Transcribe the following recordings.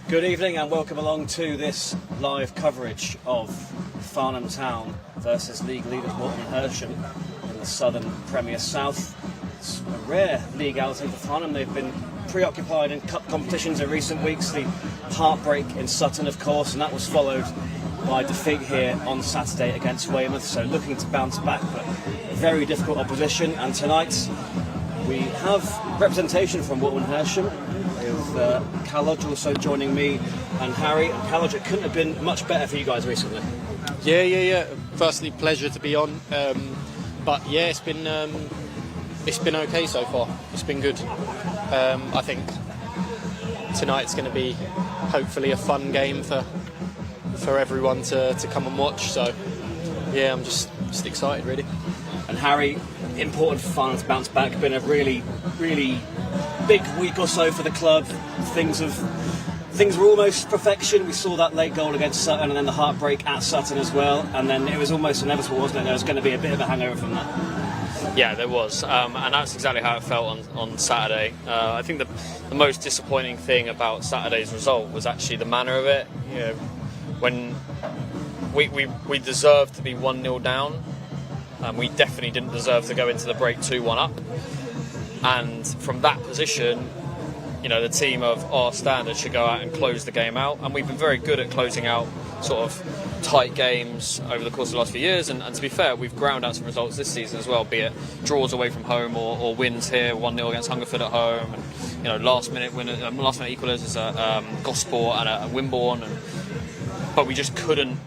Good evening and welcome along to this live coverage of Farnham Town versus league leaders Walton and Hersham in the Southern Premier South. It's a rare league outing for Farnham. They've been preoccupied in cup competitions in recent weeks. The heartbreak in Sutton, of course, and that was followed by defeat here on Saturday against Weymouth. So looking to bounce back, but very difficult opposition. And tonight we have representation from Walton and Hersham, with Callodge also joining me and Harry. And Callodge, it couldn't have been much better for you guys recently. Yeah. Firstly, pleasure to be on. But yeah, it's been okay so far. It's been good. I think tonight's going to be hopefully a fun game for everyone to come and watch. So yeah, I'm just excited really. And Harry, important for Farnham to bounce back. Been a really big week or so for the club. Things were almost perfection. We saw that late goal against Sutton and then the heartbreak at Sutton as well. And then it was almost inevitable, wasn't it? There was going to be a bit of a hangover from that. Yeah, there was, and that's exactly how it felt on Saturday. I think the most disappointing thing about Saturday's result was actually the manner of it. You know, when we deserved to be 1-0 down, and we definitely didn't deserve to go into the break 2-1 up. And from that position, you know, the team of our standards should go out and close the game out. And we've been very good at closing out sort of tight games over the course of the last few years. And to be fair, we've ground out some results this season as well, be it draws away from home or wins here, 1-0 against Hungerford at home. And, you know, last minute equalizes at Gosport and at Wimborne. But we just couldn't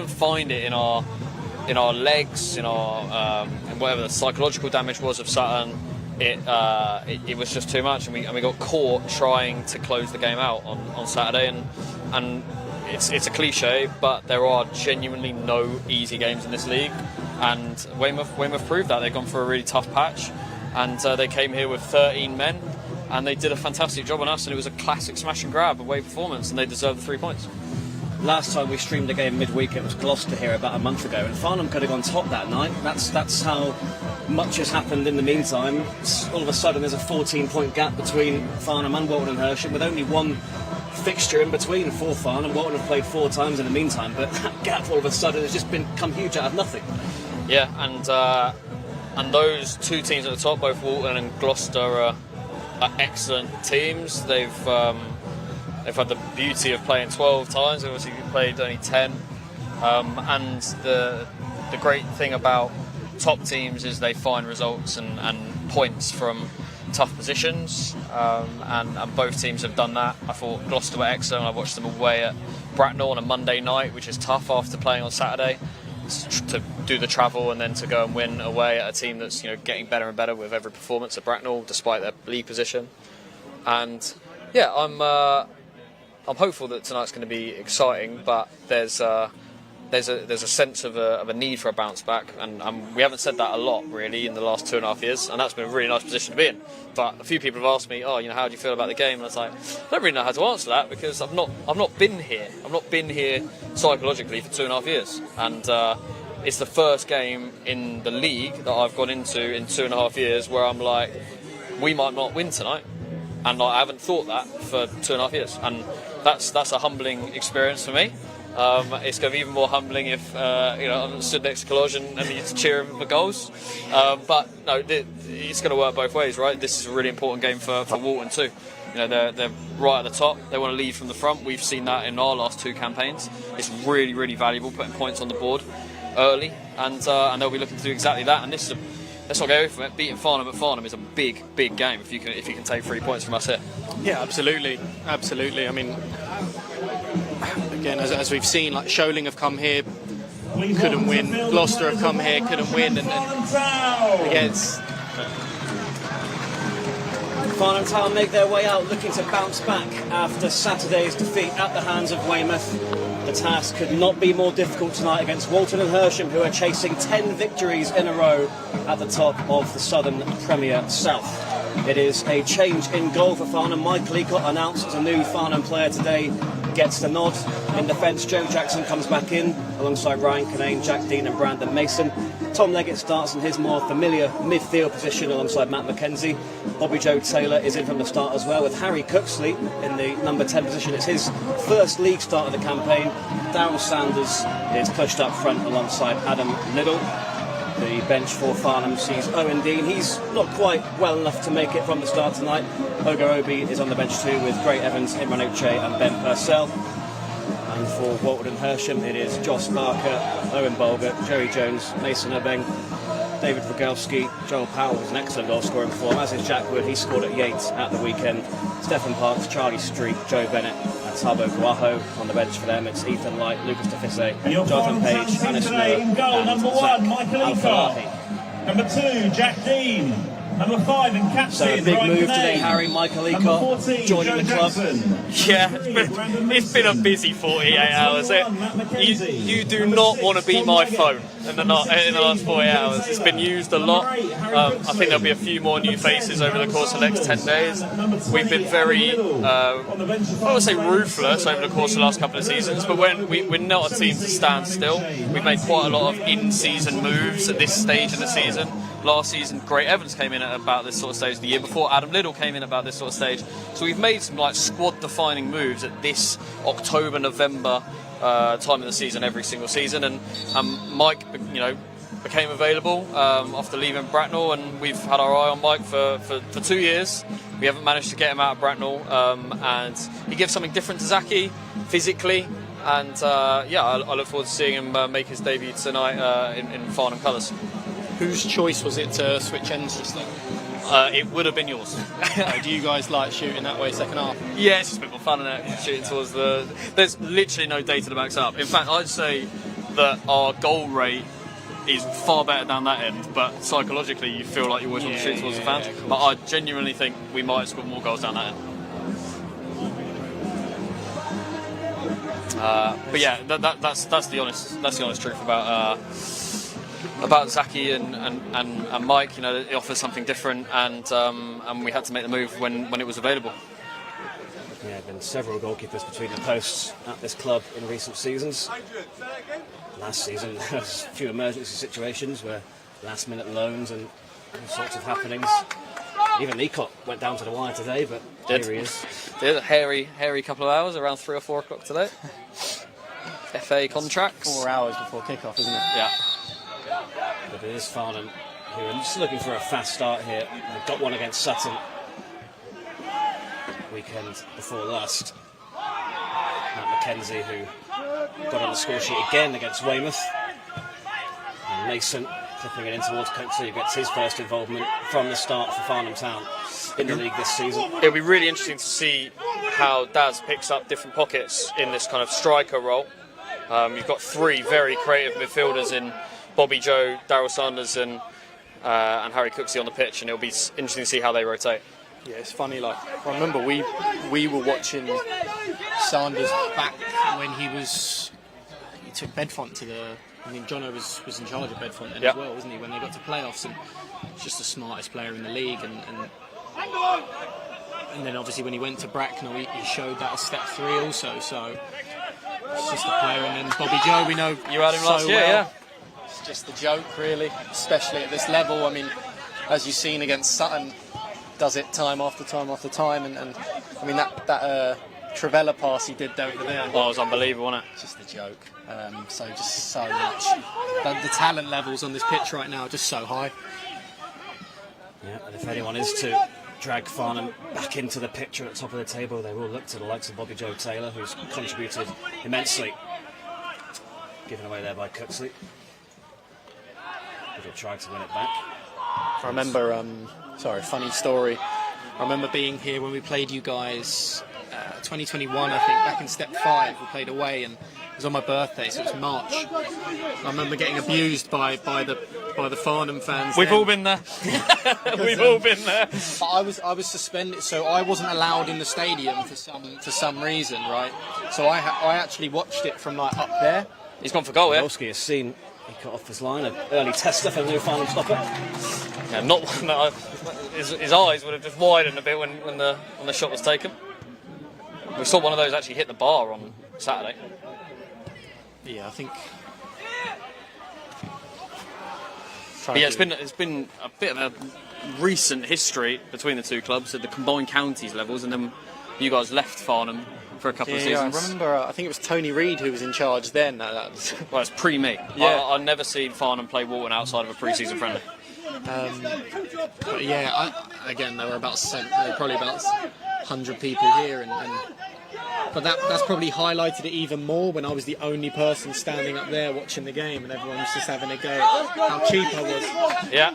find it in our legs, in whatever the psychological damage was of Sutton. It was just too much, and we got caught trying to close the game out on Saturday, and it's a cliche, but there are genuinely no easy games in this league, and Weymouth proved that. They've gone for a really tough patch, and they came here with 13 men, and they did a fantastic job on us, and it was a classic smash and grab away performance, and they deserved the 3 points. Last time we streamed a game midweek, it was Gloucester here about a month ago, and Farnham could have gone top that night. That's how much has happened in the meantime. All of a sudden there's a 14-point gap between Farnham and Walton and Hersham, with only one fixture in between for Farnham. Walton have played 4 times in the meantime, but that gap all of a sudden has just become huge out of nothing. Yeah, and those two teams at the top, both Walton and Gloucester, are excellent teams. They've had the beauty of playing 12 times. Obviously, we played only 10. And the great thing about top teams is they find results and points from tough positions. And both teams have done that. I thought Gloucester were excellent. I watched them away at Bracknell on a Monday night, which is tough after playing on Saturday, to do the travel and then to go and win away at a team that's, you know, getting better and better with every performance at Bracknell, despite their league position. And yeah, I'm hopeful that tonight's going to be exciting, but there's a sense of a need for a bounce back, and we haven't said that a lot really in the last 2.5 years, and that's been a really nice position to be in. But a few people have asked me, how do you feel about the game? And I was like, I don't really know how to answer that, because I've not been here. I've not been here psychologically for 2.5 years, and it's the first game in the league that I've gone into in 2.5 years where I'm like, we might not win tonight, and I haven't thought that for 2.5 years, and that's a humbling experience for me. It's going to be even more humbling if I'm stood next to Callodge and need to cheer him for goals. But no, it's going to work both ways, right? This is a really important game for Walton too. You know, they're right at the top. They want to lead from the front. We've seen that in our last 2 campaigns. It's really, really valuable putting points on the board early, and they'll be looking to do exactly that. And this is let's not go away from it. Beating Farnham at Farnham is a big game if you can take 3 points from us here. Yeah, absolutely. I mean, again, as we've seen, like Sholing have come here, couldn't win. Gloucester have come here, couldn't win, and again, Farnham Town make their way out, looking to bounce back after Saturday's defeat at the hands of Weymouth. The task could not be more difficult tonight against Walton and Hersham, who are chasing 10 victories in a row at the top of the Southern Premier South. It is a change in goal for Farnham. Michael Leacott announced as a new Farnham player today gets the nod. In defence, Joe Jackson comes back in alongside Ryan Kinane, Jack Dean and Brandon Mason. Tom Leggett starts in his more familiar midfield position alongside Matt McKenzie. Bobby Joe Taylor is in from the start as well, with Harry Cooksley in the number 10 position. It's his first league start of the campaign. Daryl Sanders is pushed up front alongside Adam Liddell. The bench for Farnham sees Owen Dean. He's not quite well enough to make it from the start tonight. Ogo Obi is on the bench too, with Gray Evans, Imran Uche and Ben Purcell. And for Walton and Hersham, it is Joss Barker, Owen Bolger, Jerry Jones, Mason Obeng, David Rogalski. Joel Powell was an excellent goal scoring form, as is Jack Wood. He scored at Yates at the weekend. Stephen Parks, Charlie Street, Joe Bennett and Tabo Guajo. On the bench for them, it's Ethan Light, Lucas Defisse, Jonathan Page, Hannes Miller in goal, and number Zach 1, Michael Al-Falahi. Number 2, Jack Dean. Number 5 and captain, So a big Ryan move Kinane. today, Harry. Michael Number Eacott 14, joining Joe the club. Jackson. Yeah, it's been a busy 48 hours. You do not want to be my phone in the last 48 hours. It's been used a lot. I think there'll be a few more new faces over the course of the next 10 days. We've been very, I would say ruthless over the course of the last couple of seasons, but we're not a team to stand still. We've made quite a lot of in-season moves at this stage of the season. Last season, Gray Evans came in at about this sort of stage. The year before, Adam Liddell came in at about this sort of stage. So we've made some like squad-defining moves at this October, November time of the season, every single season. And Mike, became available after leaving Bracknell, and we've had our eye on Mike for 2 years. We haven't managed to get him out of Bracknell, and he gives something different to Zaki physically. And I look forward to seeing him make his debut tonight in Farnham colours. Whose choice was it to switch ends just then? It would have been yours. Do you guys like shooting that way second half? Yeah, it's just a bit more fun, isn't it? Shooting towards the... There's literally no data that backs up. In fact, I'd say that our goal rate is far better down that end, but psychologically you feel like you always want to shoot towards the fans. But I genuinely think we might have scored more goals down that end. But yeah, that's the honest truth about Zaki and Mike. It offers something different, and we had to make the move when it was available. Yeah, there have been several goalkeepers between the posts at this club in recent seasons. Last season there was a few emergency situations where last-minute loans and all sorts of happenings. Even Eacott went down to the wire today, but here he is. Did a hairy couple of hours, around 3 or 4 o'clock today. FA contracts. 4 hours before kick-off, isn't it? Yeah. But it is Farnham who are just looking for a fast start here. They've got one against Sutton weekend before last. Matt McKenzie, who got on the score sheet again against Weymouth. And Mason clipping it in towards Coakley, who gets his first involvement from the start for Farnham Town in the league this season. It'll be really interesting to see how Daz picks up different pockets in this kind of striker role. You've got 3 very creative midfielders in Bobby Joe, Daryl Sanders and Harry Cooksley on the pitch, and it'll be interesting to see how they rotate. Yeah, it's funny. Like, I remember we were watching Sanders back when he took Bedfont to the. I mean, Jono was in charge of Bedfont then as well, wasn't he? When they got to playoffs, and he's just the smartest player in the league. And then obviously when he went to Bracknell, he showed that at step 3 also. So it's just a player. And then Bobby Joe, we know you had him last year, well. It's just a joke, really, especially at this level. I mean, as you've seen against Sutton, does it time after time after time, and I mean that Trivella pass he did over there. Oh, it was unbelievable, wasn't it? Just a joke. So just so much. The talent levels on this pitch right now are just so high. Yeah, and if anyone is to drag Farnham back into the picture at the top of the table, they will look to the likes of Bobby Joe Taylor, who's contributed immensely. Given away there by Cooksley. He'll try to win it back. I remember, funny story. I remember being here when we played you guys 2021, I think, back in step 5. We played away, and it was on my birthday, so it was March. I remember getting abused by the Farnham fans. We've all been there. We've all been there. I was suspended, so I wasn't allowed in the stadium for some reason, right? So I actually watched it from like up there. He's gone for goal, yeah. Wolski has seen he cut off his line, an early tester for the new Farnham stopper. Yeah, not one that his eyes would have just widened a bit when the shot was taken. We saw one of those actually hit the bar on Saturday. Yeah, I think. But yeah, it's been a bit of a recent history between the two clubs at the combined counties levels, and then you guys left Farnham for a couple of seasons. I remember. I think it was Tony Reid who was in charge then. Well, it's pre-me. Yeah. I've never seen Farnham play Walton outside of a pre-season friendly. But yeah, again, there were probably about 100 people here, but that's probably highlighted it even more when I was the only person standing up there watching the game, and everyone was just having a go at how cheap I was. Yeah.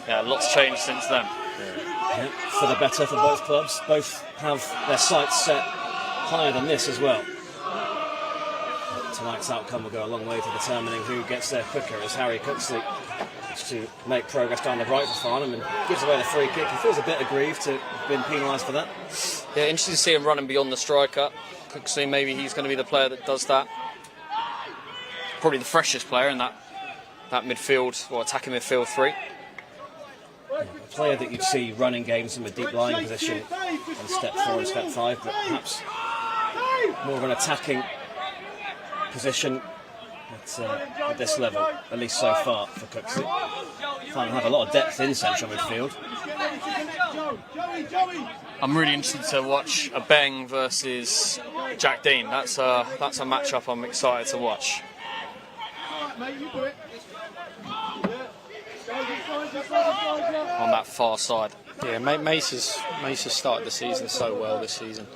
Yeah, lots changed since then. Yeah, for the better for both clubs. Both have their sights set higher than this as well. Tonight's outcome will go a long way to determining who gets there quicker, as Harry Cooksley has to make progress down the right for Farnham and gives away the free kick. He feels a bit aggrieved to have been penalised for that. Yeah, interesting to see him running beyond the striker. Cooksley, maybe he's going to be the player that does that. Probably the freshest player in that midfield, or attacking midfield three. A player that you'd see running games from a deep lying position on step 4 and step 5, but perhaps more of an attacking position at this level, at least so far for Cooksley. Farnham have a lot of depth in central midfield. I'm really interested to watch a Beng versus Jack Dean. That's a matchup I'm excited to watch. On that far side. Yeah, Mace has started the season so well this season.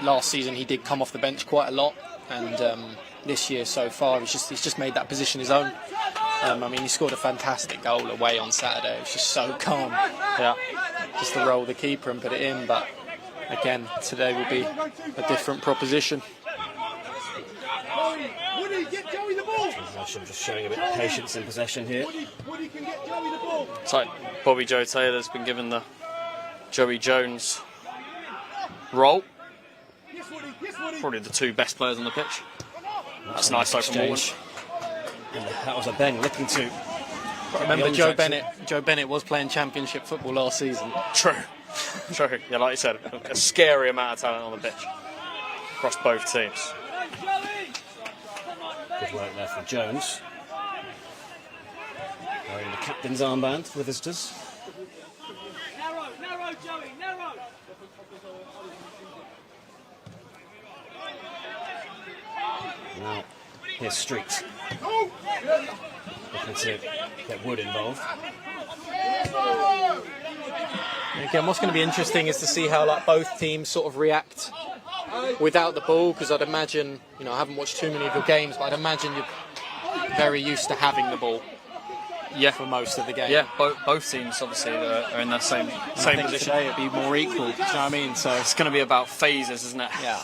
Last season he did come off the bench quite a lot, and this year so far he's just made that position his own. I mean, he scored a fantastic goal away on Saturday. It was just so calm. Yeah. Just to roll the keeper and put it in, but again, today will be a different proposition. Hersham just showing a bit of patience in possession here. It's like Bobby Joe Taylor's been given the Joey Jones role. Probably the two best players on the pitch. That's nice though from Walton. That was a Beng looking to. Remember, Joe Bennett was playing Championship football last season. True. Yeah, like you said, a scary amount of talent on the pitch across both teams. Good work there for Jones. Wearing the captain's armband for the visitors. Narrow, Joey, narrow. Now, here's Street. Looking to get Wood involved. Again, what's going to be interesting is to see how both teams sort of react without the ball, because I'd imagine, I haven't watched too many of your games, but I'd imagine you're very used to having the ball. Yeah, for most of the game. Yeah, both teams obviously are in that same position. Today it'd be more equal. Do you know what I mean? So it's going to be about phases, isn't it? Yeah.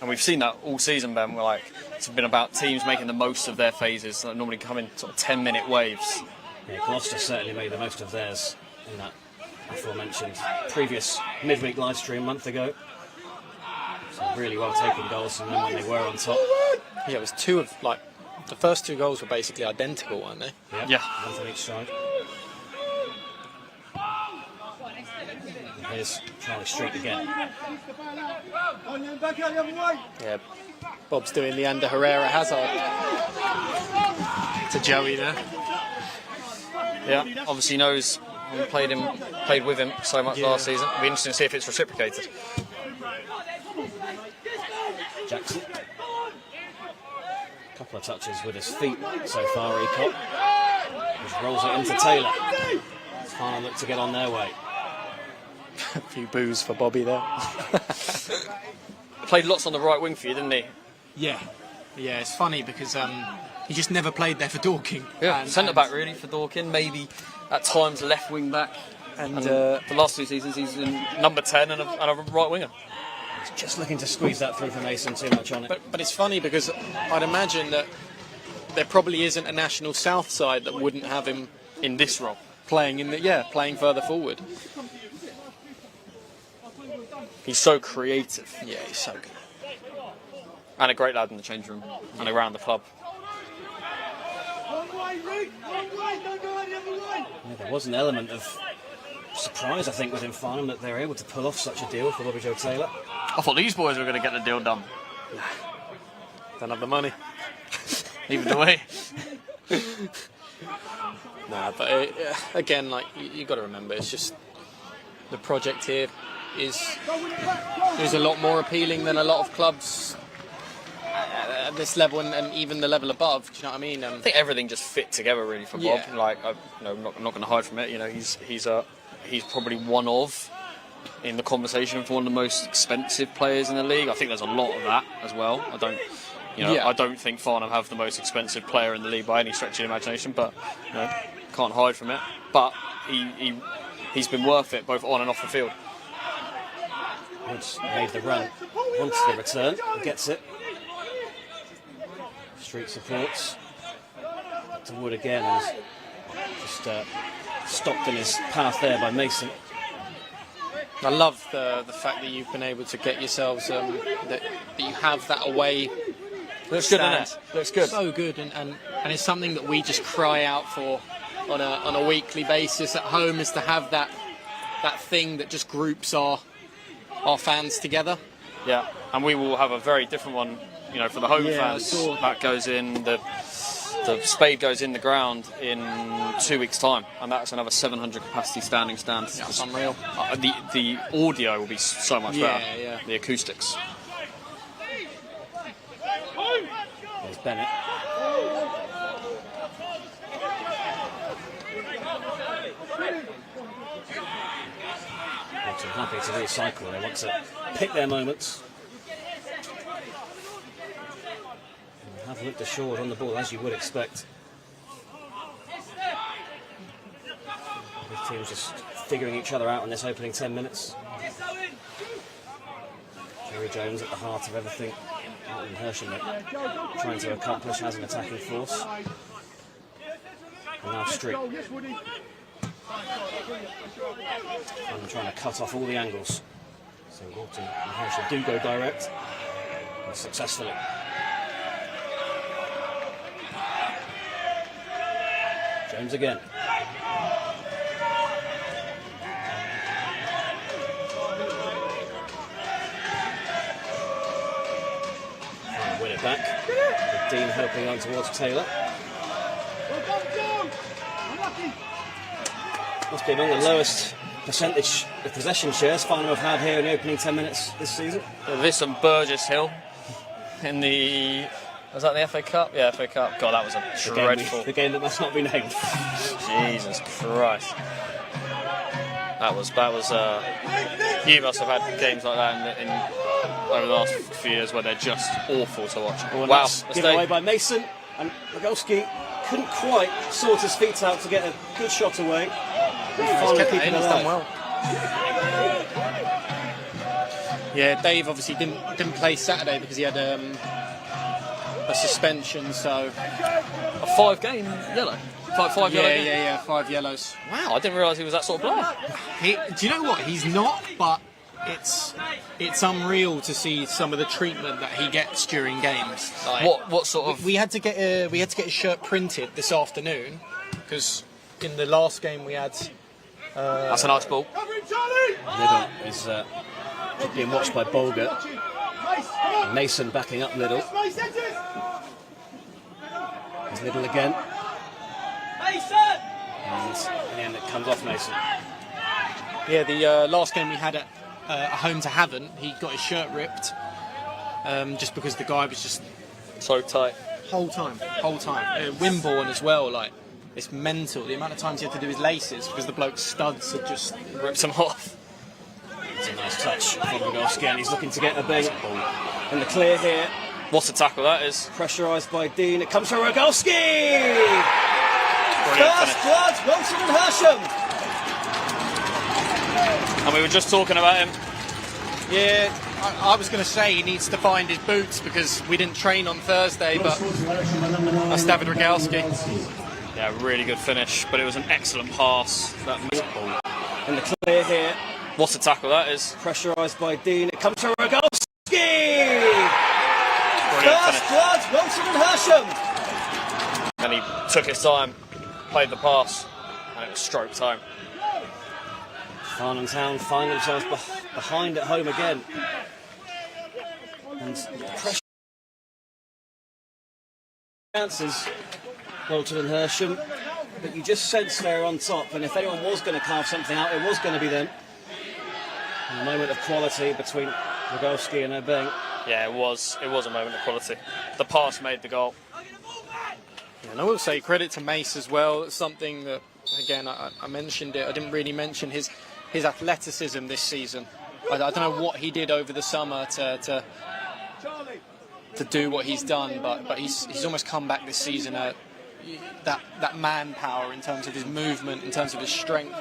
And we've seen that all season, Ben. It's been about teams making the most of their phases that normally come in sort of 10-minute waves. Yeah, Gloucester certainly made the most of theirs in that aforementioned previous midweek live stream a month ago. Some really well taken goals from them when they were on top. Yeah, it was two of the first two goals were basically identical, weren't they? Yeah. One from each side. And here's Charlie Street again. Yeah. Bob's doing the under Herrera Hazard to Joey there. Yeah, obviously knows and played with him so much last season. It'll be interesting to see if it's reciprocated. Jackson. A couple of touches with his feet so far, Ecott. Just rolls it into Taylor. Farnham look to get on their way. A few boos for Bobby there. Played lots on the right wing for you, didn't he? Yeah, it's funny because he just never played there for Dorking. Yeah, centre back really for Dorking, maybe at times left wing back. And the last 2 seasons he's in number 10 and a right winger. He's just looking to squeeze that through for Mason, too much on it. But it's funny because I'd imagine that there probably isn't a national south side that wouldn't have him in this role, playing further forward. He's so creative. Yeah, he's so good. And a great lad in the change room and around the club. Yeah, there was an element of surprise, I think, within Farnham that they're able to pull off such a deal for Bobby Joe Taylor. I thought these boys were going to get the deal done. Don't have the money. Even the way. Nah, but again, like you got to remember, it's just the project here is a lot more appealing than a lot of clubs at this level and even the level above. Do you know what I mean? I think everything just fit together really for Bob. Yeah. Like, I'm not going to hide from it. You know, he's probably one of, in the conversation, for one of the most expensive players in the league. I think there's a lot of that as well. I don't think Farnham have the most expensive player in the league by any stretch of the imagination, but can't hide from it. But he's been worth it both on and off the field. Woods made the run, wants the return, gets it. Street supports. To Wood again, and just stopped in his path there by Mason. I love the fact that you've been able to get yourselves that you have that away. Looks good, doesn't it? Looks good. So good, and it's something that we just cry out for on a weekly basis at home, is to have that thing that just groups our fans together. Yeah, and we will have a very different one, for the home fans. That goes in the spade goes in the ground in 2 weeks' time, and that's another 700 capacity standing stand. Yeah, that's unreal. The audio will be so much better. Yeah. The acoustics. There's Bennett. Walton happy to recycle. They want to pick their moments. And have looked assured on the ball, as you would expect. Both teams just figuring each other out in this opening 10 minutes. Jerry Jones at the heart of everything Walton Hersham trying to accomplish as an attacking force. And now Street. And trying to cut off all the angles. So Walton and Hersham do go direct, and successfully. Jones again. Win it back. With Dean helping on towards Taylor. Must be among the lowest percentage of possession shares Farnham have had here in the opening 10 minutes this season. This and Burgess Hill in the... Was that the FA Cup? Yeah, FA Cup. God, that was a dreadful... The game that must not be named. Jesus Christ. That was. You must have had games like that in over the last few years where they're just awful to watch. Well, wow. Given away by Mason, and Rogolski couldn't quite sort his feet out to get a good shot away. He's done well. Yeah, Dave obviously didn't play Saturday because he had a suspension, so... A 5-game yellow? Five yellow game? Yeah, 5 yellows. Wow, I didn't realise he was that sort of player. Do you know what? He's not, but it's unreal to see some of the treatment that he gets during games. Like, what sort of... We had to get his shirt printed this afternoon because in the last game we had... That's a nice ball. Liddell is being watched by Bolger. Mason backing up Liddell. There's Liddell again. And in the end it comes off Mason. Yeah, the last game we had at home to Havant, he got his shirt ripped just because the guy was just... So tight. Whole time. Wimborne as well, like... It's mental, the amount of times he had to do his laces because the bloke's studs had just ripped them off. It's a nice touch from Rogolski, and he's looking to get a big in the clear here. What a tackle that is. Pressurised by Dean, it comes from Rogolski! Brilliant First finish. blood, Walton and Hersham! And we were just talking about him. Yeah, I was going to say he needs to find his boots because we didn't train on Thursday, but that's David Rogolski. Yeah, really good finish, but it was an excellent pass. That in the clear here. What a tackle that is. Pressurised by Dean, it comes from Rogolski! Brilliant First finish. blood, Walton and Hersham! And he took his time, played the pass, and it was stroke time. Farnham Town find themselves behind at home again. And the pressure chances, Walton and Hersham, but you just sense they're on top, and if anyone was going to carve something out, it was going to be them. And a moment of quality between Rogowski and Obeng. Yeah, it was a moment of quality. The pass made the goal. Yeah, and I will say credit to Mace as well. It's something that, again, I mentioned it. I didn't really mention his athleticism this season. I don't know what he did over the summer to do what he's done, but he's almost come back this season. That manpower in terms of his movement, in terms of his strength.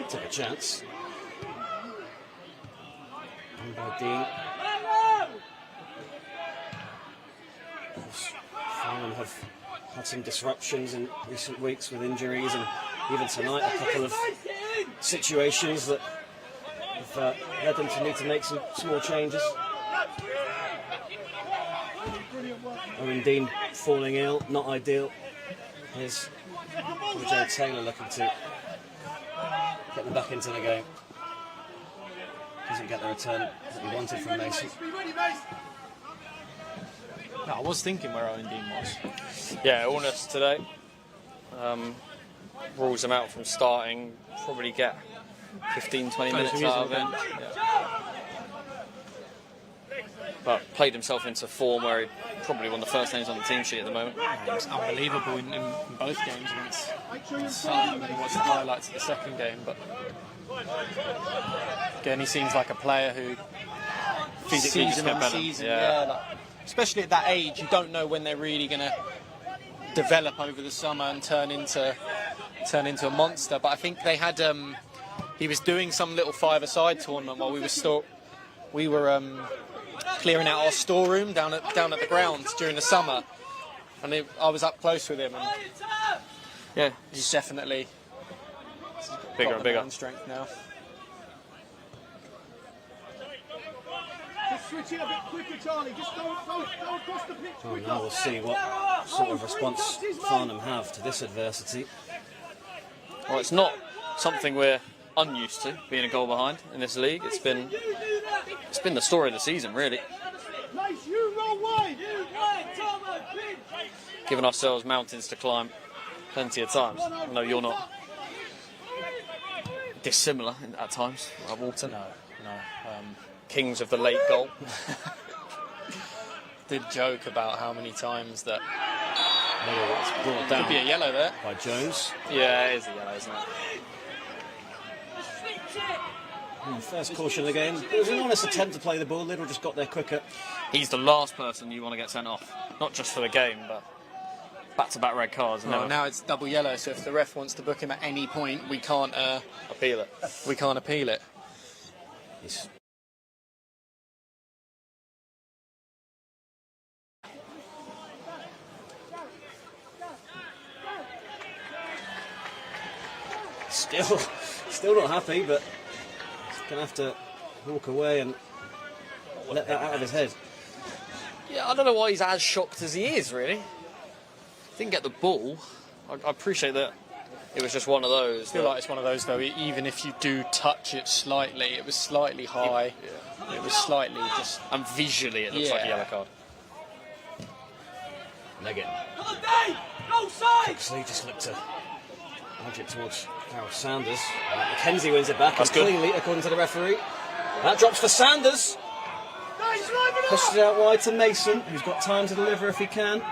Took a chance. And by Dean. Of course, Farnham have had some disruptions in recent weeks with injuries, and even tonight a couple of situations that have led them to need to make some small changes. Owen Dean falling ill, not ideal. Here's Joe Taylor looking to get them back into the game. Doesn't get the return that he wanted from Mason. No, I was thinking where Owen Dean was. Yeah, illness today. Rules him out from starting. Probably get 15-20 minutes out of him. Yeah. But played himself into form where he probably one of the first names on the team sheet at the moment. He was unbelievable in both games against Sutton, and watched the highlights of the second game. But again, he seems like a player who Physically just season get on better. season, Yeah. like, especially at that age, you don't know when they're really going to develop over the summer and turn into a monster. But I think they had he was doing some little five-a-side tournament while we were clearing out our storeroom down at the grounds during the summer, and I was up close with him, and Yeah, he's definitely bigger got and the bigger. man strength now. Just switch it a bit quicker, Charlie. Just go across the pitch Well, quicker. now we'll see what sort of response Farnham have to this adversity. Well, it's not something we're unused to, being a goal behind in this league. It's been the story of the season, really. Place, you roll wide. Giving ourselves mountains to climb plenty of times. No, you're not dissimilar at times, like Walton. No. Kings of the late goal. Did joke about how many times that It's brought could be a down yellow there. by Jones. Yeah, it is a yellow, isn't it? First caution of the game. It was an honest attempt to play the ball. Little just got there quicker. He's the last person you want to get sent off. Not just for the game, but back-to-back red cards. Well, now it's double yellow, so if the ref wants to book him at any point, we can't appeal it. appeal it. He's still not happy, but he's going to have to walk away and let that out of his head. Yeah, I don't know why he's as shocked as he is, really. Didn't get the ball. I appreciate that it was just one of those. I feel like it's one of those, though, even if you do touch it slightly, it was slightly high. Yeah. It was slightly just... And visually it looks like a Yeah. yellow card. And again, Huxley just looked to nudge it towards Harold Sanders. Mackenzie wins it back, That's and good. cleanly, according to the referee. That drops for Sanders. Pushed it out wide to Mason, who's got time to deliver if he can.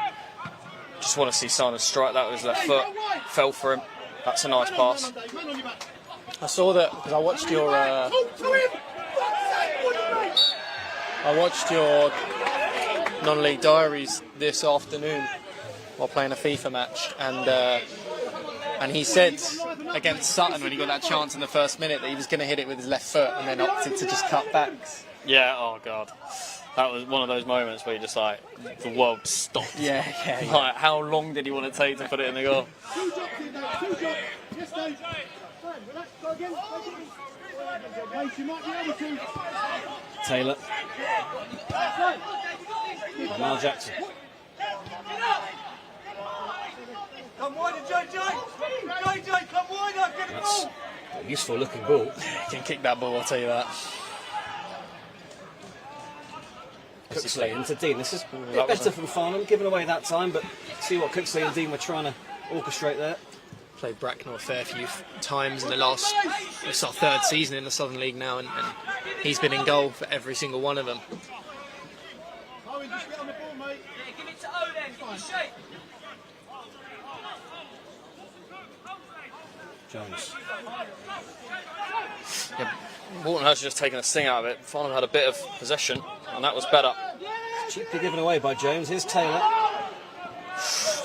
Just want to see Sanders strike that with his left foot. Fell for him. That's a nice pass. I saw that because I watched your... I watched your non-league diaries this afternoon while playing a FIFA match, and he said against Sutton when he got that chance in the first minute that he was going to hit it with his left foot and then opted to just cut back. Yeah, oh God. That was one of those moments where you just like, the world stopped. Yeah. Like, how long did he want to take to put it in the goal? Two drops in there. Two drops. Yes, Dave. Relax. Go again. Place, you might be able to. Taylor. Mal Jackson. Come wider, JJ! JJ, come wider, get the That's ball! a useful looking ball. You can kick that ball, I'll tell you that. Cooksley into Dean. This is a bit better from Farnham, giving away that time, but see what Cooksley and Dean were trying to orchestrate there. Played Bracknell a fair few times in the last, it's our third season in the Southern League now, and he's been in goal for every single one of them. Owen, just get on the ball, mate. Yeah, give it to Owen. Give it shape. Jones. Yeah, Walton has just taken a sting out of it. Farnham had a bit of possession, and that was better. Cheaply given away by Jones. Here's Taylor.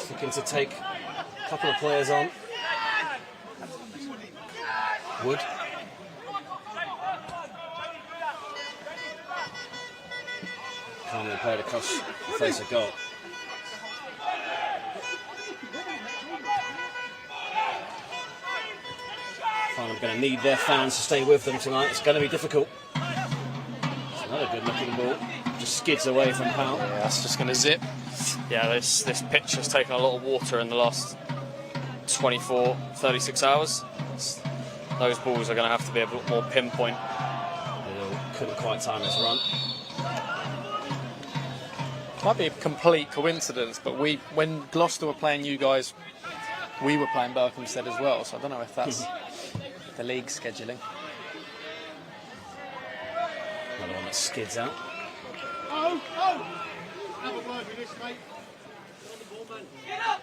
Looking to take a couple of players on. Wood. Calmly played across the face of goal. Farnham going to need their fans to stay with them tonight. It's going to be difficult. It's another good looking ball. Just skids away from Powell. Yeah, that's just going to zip. Yeah, this pitch has taken a lot of water in the last 24, 36 hours. Those balls are going to have to be a bit more pinpoint. Little couldn't quite time his run. Might be a complete coincidence, but when Gloucester were playing you guys, we were playing Berkhamsted as well, so I don't know if that's the league scheduling. Another one that skids out. Oh! Have a word with this, mate. Get up.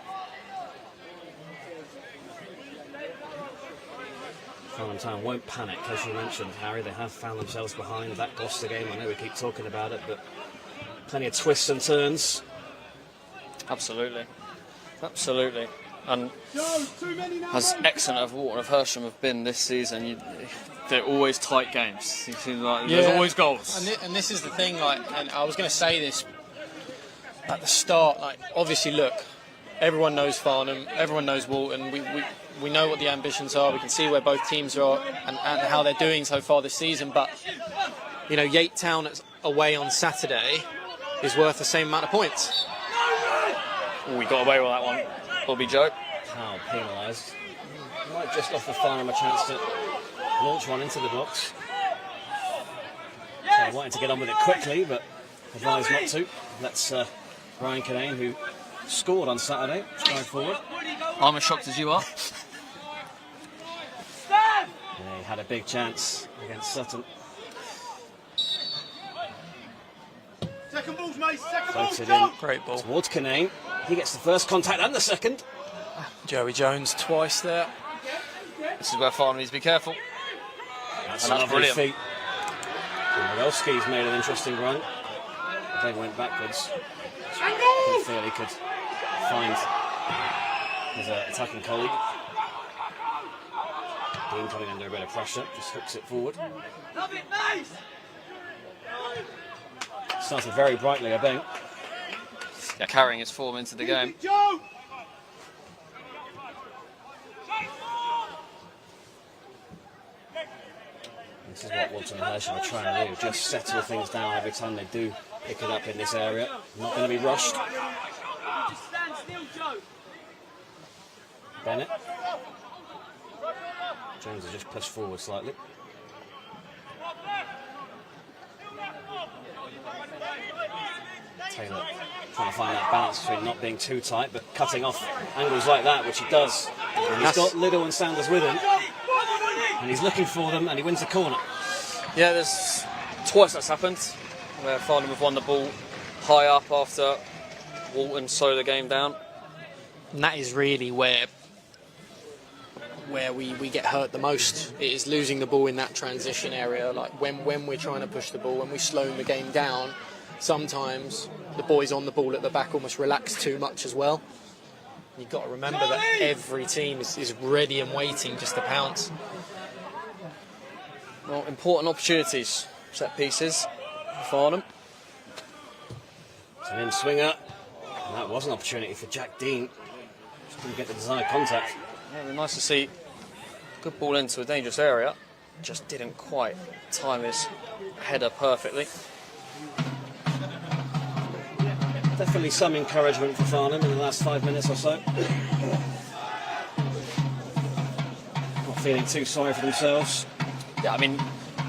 Farnham Town won't panic, as you mentioned, Harry. They have found themselves behind that Gloucester game. I know we keep talking about it, but plenty of twists and turns. Absolutely. Absolutely. And Joe, too many now, as mate. excellent as Walton of Hersham have been this season, they're always tight games. You seem like there's always goals. And this is the thing, like, and I was going to say this at the start, like, obviously, look, everyone knows Farnham, everyone knows Walton, we know what the ambitions are, we can see where both teams are and how they're doing so far this season, but, you know, Yate Town away on Saturday is worth the same amount of points. We got away with that one, Bobby Joe. Powell penalised. Might just offer Farnham a chance to launch one into the box. So wanting to get on with it quickly, but advised not to. That's Ryan Kinane, who scored on Saturday, going forward. I'm as shocked as you are. Yeah, he had a big chance against Sutton. Second balls, mate. Second Floats balls, it Joe. in Great ball. towards Kinane. He gets the first contact and the second. Joey Jones twice there. This is where Farnham needs to be careful. That's And a that's lovely brilliant. feat. Morelski's made an interesting run. Then went backwards. Didn't feel he could find his attacking colleague. Dean coming under a bit of pressure, just hooks it forward. Love it, mate. Started very brightly, I think. Yeah, carrying his form into the game. Joe! This is what Walton and Hersham are trying to do, just settle things down every time they do pick it up in this area. Not going to be rushed. Just stand still, Joe. Bennett. Jones has just pushed forward slightly. Taylor trying to find that balance between not being too tight but cutting off angles like that, which he does. And he's got Liddell and Sanders with him, and he's looking for them, and he wins the corner. Yeah, there's twice that's happened, where Farnham have won the ball high up after Walton slow the game down. And that is really where we get hurt the most. It is losing the ball in that transition area. Like when we're trying to push the ball, when we slow the game down, sometimes the boys on the ball at the back almost relax too much as well. You've got to remember that every team is ready and waiting just to pounce. Well, important opportunities, set pieces for Farnham. It's an in-swinger, and that was an opportunity for Jack Dean. Just didn't get the desired contact. Yeah, it'd be nice to see good ball into a dangerous area. Just didn't quite time his header perfectly. Definitely some encouragement for Farnham in the last 5 minutes or so. Not feeling too sorry for themselves. Yeah, I mean,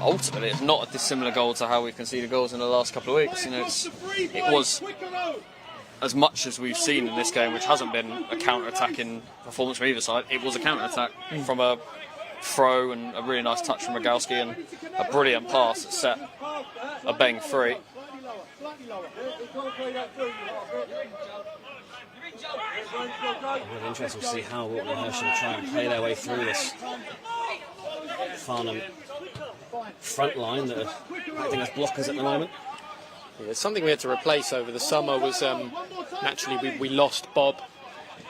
ultimately, it's not a dissimilar goal to how we've conceded goals in the last couple of weeks. You know, it was as much as we've seen in this game, which hasn't been a counter-attacking performance from either side. It was a counter-attack from a throw and a really nice touch from Rogalski and a brilliant pass that set a bang free. Really interesting to see how Walton and Hersham try and play their way through this Farnham front line that are acting as blockers at the moment. Yeah, something we had to replace over the summer was naturally we lost Bob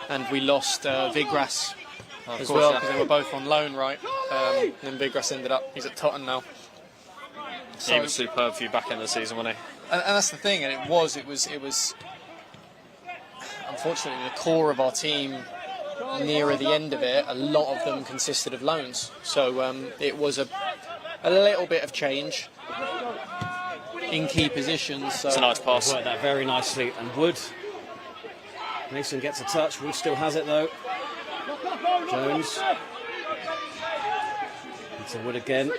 and we lost Vigras as well, because they were both on loan, right? And then Vigras ended up, he's at Tottenham now. So, He was superb for you back in the season, wasn't he? and that's the thing, and it was unfortunately the core of our team nearer the end of it, a lot of them consisted of loans. So it was a little bit of change in key positions. So It's a nice pass. Worked that very nicely, and Wood. Mason gets a touch. Wood still has it though. Jones. Into Wood again.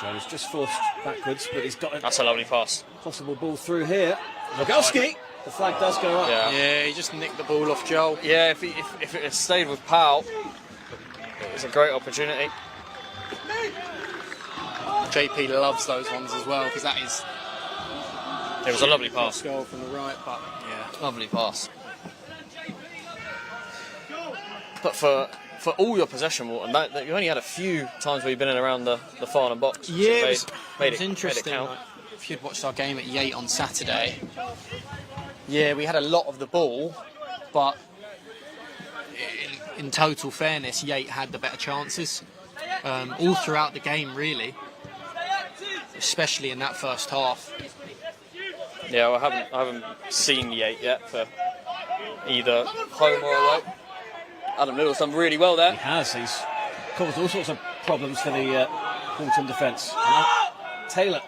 Jones just forced backwards, but he's got That's a lovely pass. possible ball through here. Rogalski. The flag does go up. yeah, he just nicked the ball off Joel. Yeah, if it had stayed with Powell, it was a great opportunity. JP loves those ones as well, because that is It was a lovely pass. goal from the right, but yeah. Lovely pass. But for all your possession, Walton, that you only had a few times where you've been in around the Farnham box. Yeah, Made it was made it interesting. count. Like, if you'd watched our game at Yate on Saturday, yeah, we had a lot of the ball, but in total fairness, Yate had the better chances all throughout the game, really, especially in that first half. Yeah, well, I haven't seen Yate yet for either home or away. Adam Little's done really well there. He has. He's caused all sorts of problems for the Walton defence. Taylor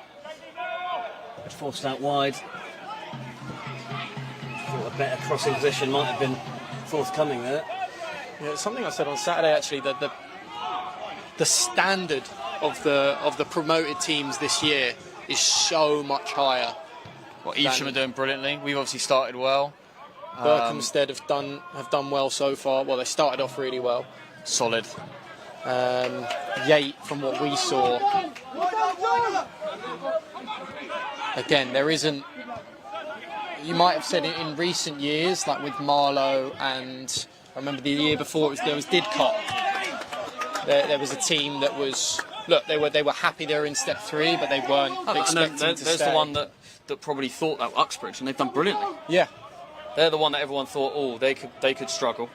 forced out wide. Thought a better crossing position might have been forthcoming there. Yeah, it's something I said on Saturday actually, that the standard of the promoted teams this year is so much higher. What Evesham are doing brilliantly. We've obviously started well. Berkhamsted have done well so far. Well, they started off really well. Solid. Yate, from what we saw, again, there isn't. You might have said it in recent years, like with Marlow, and I remember the year before there was Didcot. There was a team that was, look, they were happy they were in step 3, but they weren't expecting to There's stay. the one that probably thought that Uxbridge, and they've done brilliantly. Yeah. They're the one that everyone thought, oh, they could struggle,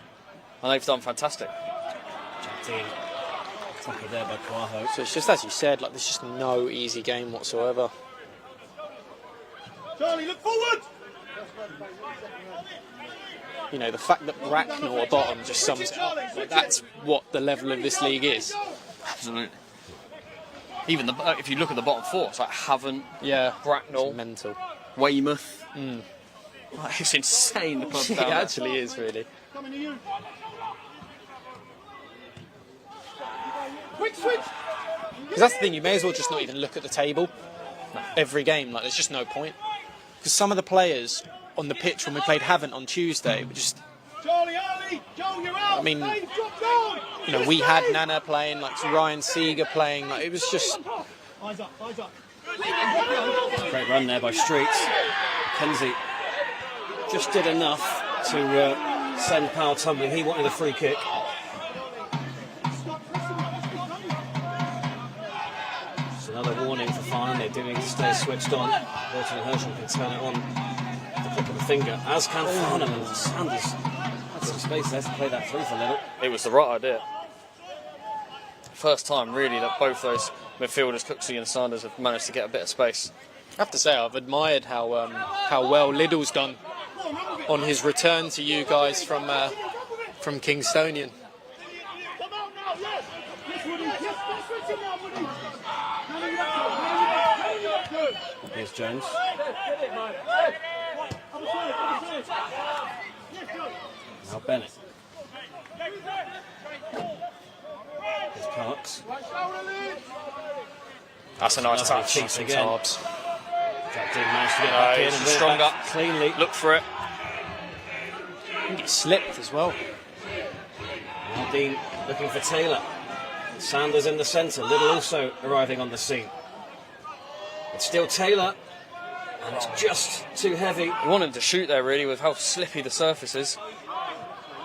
and they've done fantastic. Dean, tackled there by Quaho. So it's just as you said, like there's just no easy game whatsoever. Charlie, look forward! You know, the fact that Bracknell are bottom just sums it up. Like, that's what the level of this league is. Absolutely. Even if you look at the bottom 4, it's like Havant, Yeah, Bracknell, it's mental. Weymouth. Like, it's insane. The club It down there. actually is, really. Coming to you. Quick switch! Because that's the thing, you may as well just not even look at the table every game. Like, there's just no point. Because some of the players on the pitch when we played Havant on Tuesday were just, Charlie, Ali, Joe, you're out! I mean, Dave, drop down! you know, we had Nana playing, like Ryan Seeger playing, like it was just, Eyes up, eyes up. Great run there by Streets. Kenzie just did enough to send Powell tumbling. He wanted a free kick. It's another warning for Farnham. They do need to stay switched on. Walton and Hersham can turn it on at the click of a finger, as can Farnham. And Sanders had some space there to play that through for a little. It was the right idea. First time, really, that both those midfielders, Cooksey and Sanders, have managed to get a bit of space. I have to say, I've admired how well Liddell's done on his return to you guys from Kingstonian. Come out now, yes! Yes, Woody, yes, switch him now, Woody! Here's Jones. Now Bennett. Here's Parks. That's a nice touch Lovely from again. Tarbs. Jack Dean managed to get back in and win it strong back up. cleanly. Look for it. I think he slipped as well. Now Dean looking for Taylor. Sanders in the centre. Little also arriving on the scene. It's still Taylor. And it's just too heavy. You want him to shoot there, really, with how slippy the surface is.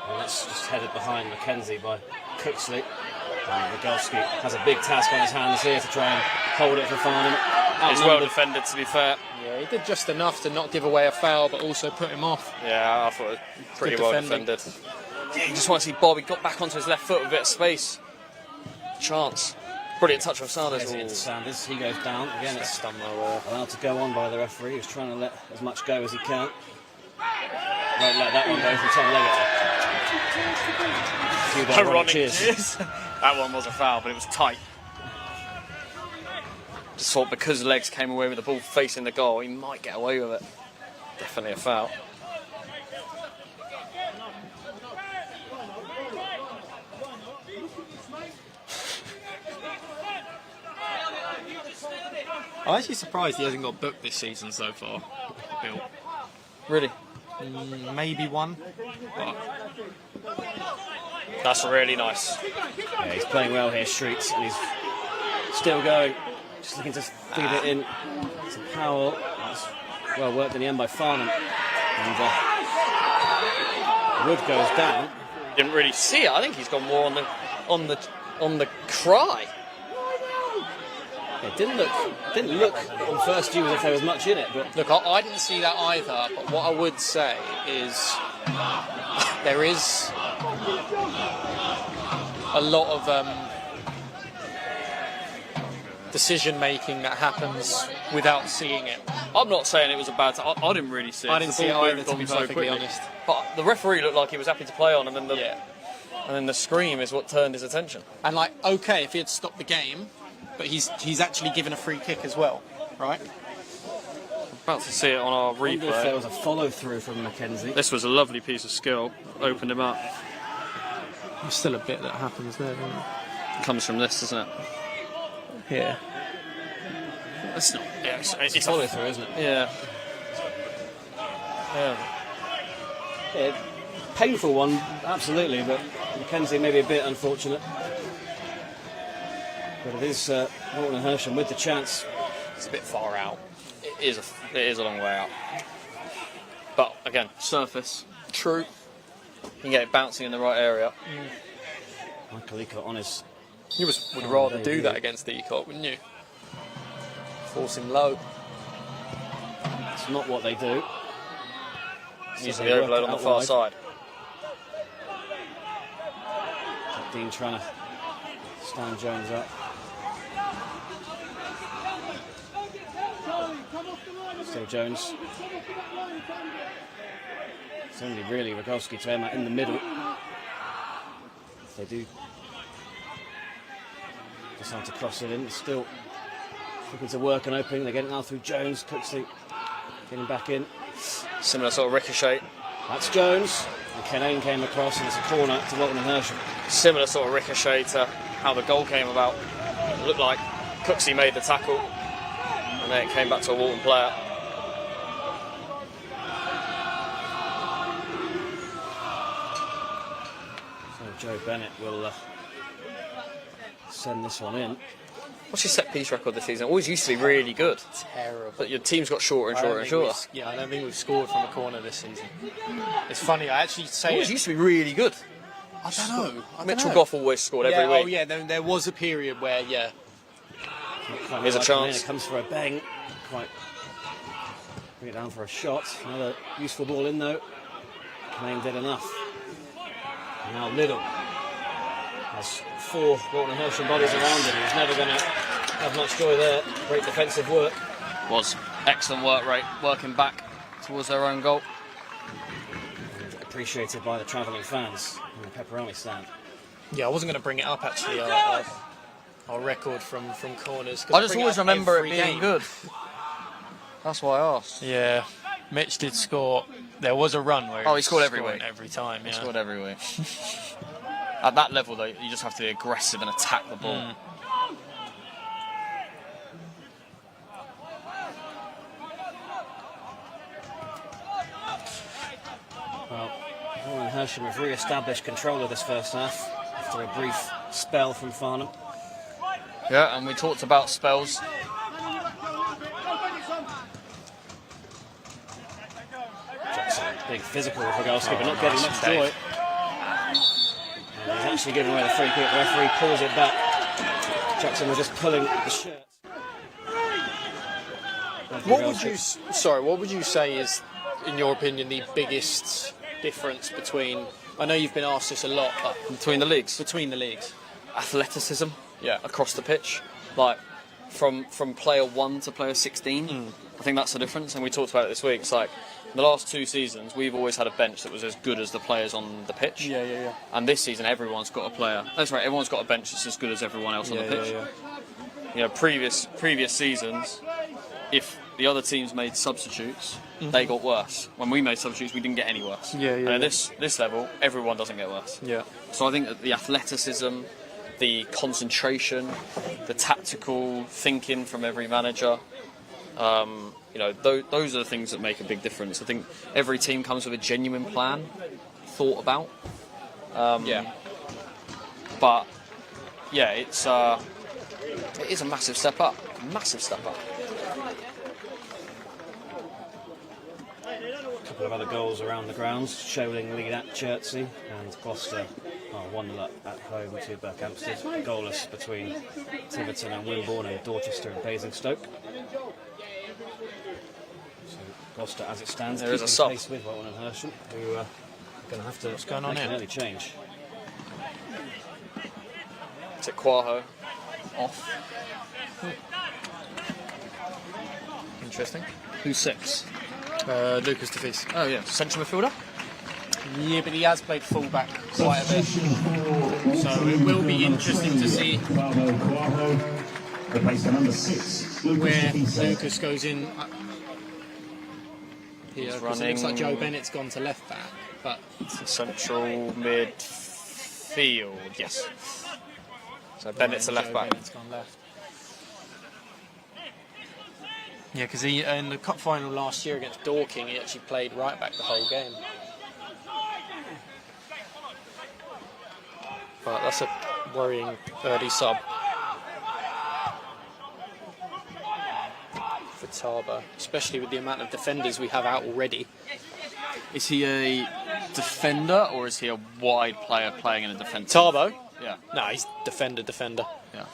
And that's just headed behind Mackenzie by Cooksley. And Rogowski has a big task on his hands here to try and hold it for Farnham. It's well defended, to be fair. Yeah, he did just enough to not give away a foul, but also put him off. Yeah, I thought it was pretty Good well defending. defended. Yeah, you just want to see Bob. He got back onto his left foot with a bit of space. Chance. Brilliant touch from Sanders. There's it into Sanders. He goes down. Again, it's Done well. allowed to go on by the referee. He's trying to let as much go as he can. Won't let that one go from Tom Leggett. Few ironic Ironic cheers. cheers. That one was a foul, but it was tight. Just thought because Legs came away with the ball facing the goal, he might get away with it. Definitely a foul. I'm actually surprised he hasn't got booked this season so far. Bill. Really? Maybe one, but That's really nice. Yeah, he's playing well here, Streets, and he's still going. Just looking to feed it in to Powell. That's well worked in the end by Farnham. And Wood goes down. Didn't really see it. I think he's gone more on the cry. It didn't look on first view as if there was much in it, but look, I didn't see that either. But what I would say is there is a lot of decision making that happens without seeing it. I'm not saying it was a bad time. I didn't really see it. I didn't The see it ball either, moved to on be so perfectly quickly. honest. But the referee looked like he was happy to play on, and then the scream is what turned his attention. And like, okay, if he had stopped the game, but he's actually given a free kick as well, right? About to see it on our I wonder if there replay. was a follow through from Mackenzie. This was a lovely piece of skill. Opened him up. There's still a bit that happens there, isn't there? Comes from this, doesn't it? Yeah. It's not. Yeah, it's It's a follow through, isn't it? Yeah. Yeah. Yeah, painful one, absolutely, but Mackenzie maybe a bit unfortunate. But it is Walton and Hersham with the chance. It's a bit far out. It is a long way out. But again, surface. True. You can get it bouncing in the right area. Michael Eacott on his. You would rather do that against the Eacott, wouldn't you? Force him low. It's not what they do. Using they the work overload it on the out far wide. side. Dean trying to stand Jones up. Still Jones. It's only really Rogowski to Emma in the middle. If they do decide to cross it in, it's still looking to work and opening. They're getting now through Jones. Cooksley getting back in. Similar sort of ricochet. That's Jones. And Kenane came across and it's a corner to Walton and Hersham. Similar sort of ricochet to how the goal came about. It looked like Cooksley made the tackle, and then it came back to a Walton player. So Joe Bennett will send this one in. What's your set piece record this season? Always used to be really good, Terrible. but your team's got shorter and shorter and shorter. I don't think we've scored from a corner this season. It's funny, I actually say Always it. used to be really good. I don't know. Mitchell Goff always scored every week. Oh yeah, there was a period where, yeah. Quite Here's a like chance. It comes for a bang. Quite bring it down for a shot. Another useful ball in though. Kenane did enough. Now Little has 4 Walton and Hersham bodies around him. He's never going to have much joy there. Great defensive work. Was excellent work rate, working back towards their own goal. And appreciated by the travelling fans in the pepperoni stand. Yeah, I wasn't going to bring it up actually, our record from corners. 'cause I just bring it always up remember it every being game. good. That's why I asked. Yeah, Mitch did score. There was a run where He scored every scoring week. every time. Yeah. He scored every week. At that level, though, you just have to be aggressive and attack the ball. Well, Walton and Hersham have re-established control of this first half after a brief spell from Farnham. Yeah, and we talked about spells. Jackson, big physical of Rogalski, but not getting much save. joy. And he's actually giving away the free kick. The referee pulls it back. Jackson was just pulling the shirt. What would you say is, in your opinion, the biggest difference between? I know you've been asked this a lot, but Between the leagues. between the leagues. Athleticism. Yeah. Across the pitch. Like, from player 1 to player 16. I think that's the difference, and we talked about it this week. It's like, the last 2 seasons, we've always had a bench that was as good as the players on the pitch. Yeah. And this season, everyone's got a player. That's right, everyone's got a bench that's as good as everyone else on the pitch. You know, previous seasons, if the other teams made substitutes, they got worse. When we made substitutes, we didn't get any worse. And at this level, everyone doesn't get worse. Yeah. So I think that the athleticism, the concentration, the tactical thinking from every manager, you know, those are the things that make a big difference. I think every team comes with a genuine plan, thought about. But yeah, it is a massive step up. Massive step up. A couple of other goals around the grounds. Sholing lead at Chertsey and Gloucester are 1-0 at home to Berkhamsted. Goalless between Tiverton and Wimborne and Dorchester and Basingstoke. So Gloucester, as it stands, There is a keeping sub. pace with Walton and Hersham, who are going to have to going on make an here? early change. Is it Quaho off? Interesting. Who's 6? Lucas DeVries. Oh yeah, central midfielder. Yeah, but he has played fullback quite a bit. So it will be interesting to see where Lucas goes in. Here, 'cause it looks like running- Joe Bennett's gone to left back, but Central midfield. Yes. So Bennett's a left Joe back. Bennett's gone left. Yeah, because he in the cup final last year against Dorking, he actually played right back the whole game. But that's a worrying early sub for Tarbo, especially with the amount of defenders we have out already. Is he a defender or is he a wide player playing in a defence? Tarbo? Yeah. No, he's defender. Yeah.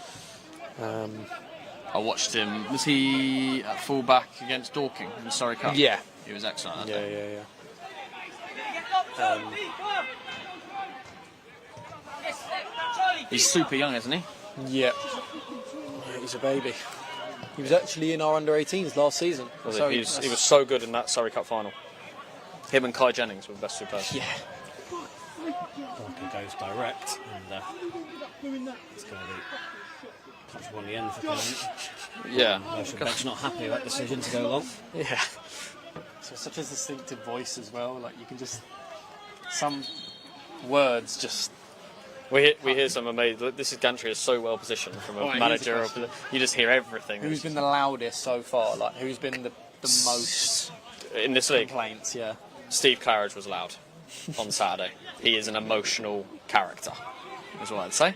I watched him. Was he at full back against Dorking in the Surrey Cup? Yeah. He was excellent. That day. He's super young, isn't he? Yeah, he's a baby. He was actually in our under-18s last season. He was so good in that Surrey Cup final. Him and Kai Jennings were the best two players. Yeah. Parker goes direct, and it's going to be touch on the end for Clement. Yeah. Hersham bench not happy with that decision to go long. Yeah. So such a distinctive voice as well. Like you can just some words just. We hear some amazing. This is Gantry is so well positioned from a Right, managerial. here's a You just hear everything. Who's been the loudest so far? Like who's been the most in this league? complaints? Yeah. Steve Claridge was loud on Saturday. He is an emotional character, is what I'd say.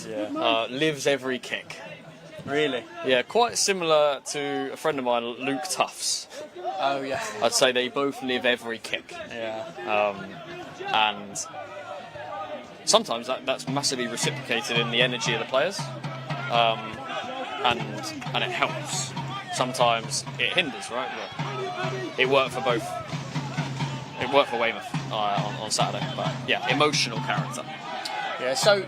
Yeah. Lives every kick. Really? Yeah, quite similar to a friend of mine, Luke Tufts. Oh yeah. I'd say they both live every kick. Yeah. And sometimes that's massively reciprocated in the energy of the players, and it helps. Sometimes it hinders, right? But it worked for both. It worked for Weymouth on Saturday, but yeah, emotional character. Yeah. So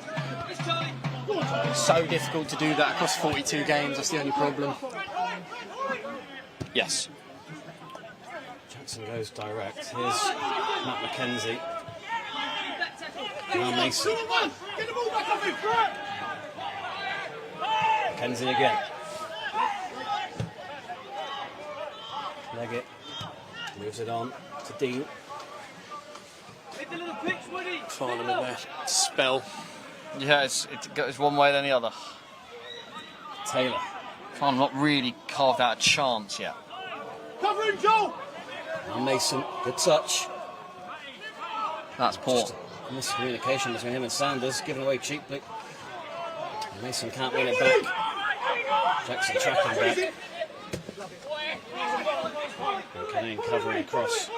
difficult to do that across 42 games. That's the only problem. Yes. Jackson goes direct. Here's Matt McKenzie. Now Mason. McKenzie again. Leggett moves it on to Dean. Hit the little pitch, Woody. Farnham in there. Spell. Yeah, it goes one way then the other. Taylor. Farnham not really carved out a chance yet. Cover him, Joel! Now Mason, good touch. That's poor. Just a miscommunication between him and Sanders, given away cheaply. Mason can't win it back. Jackson tracking back. And Canane covering across.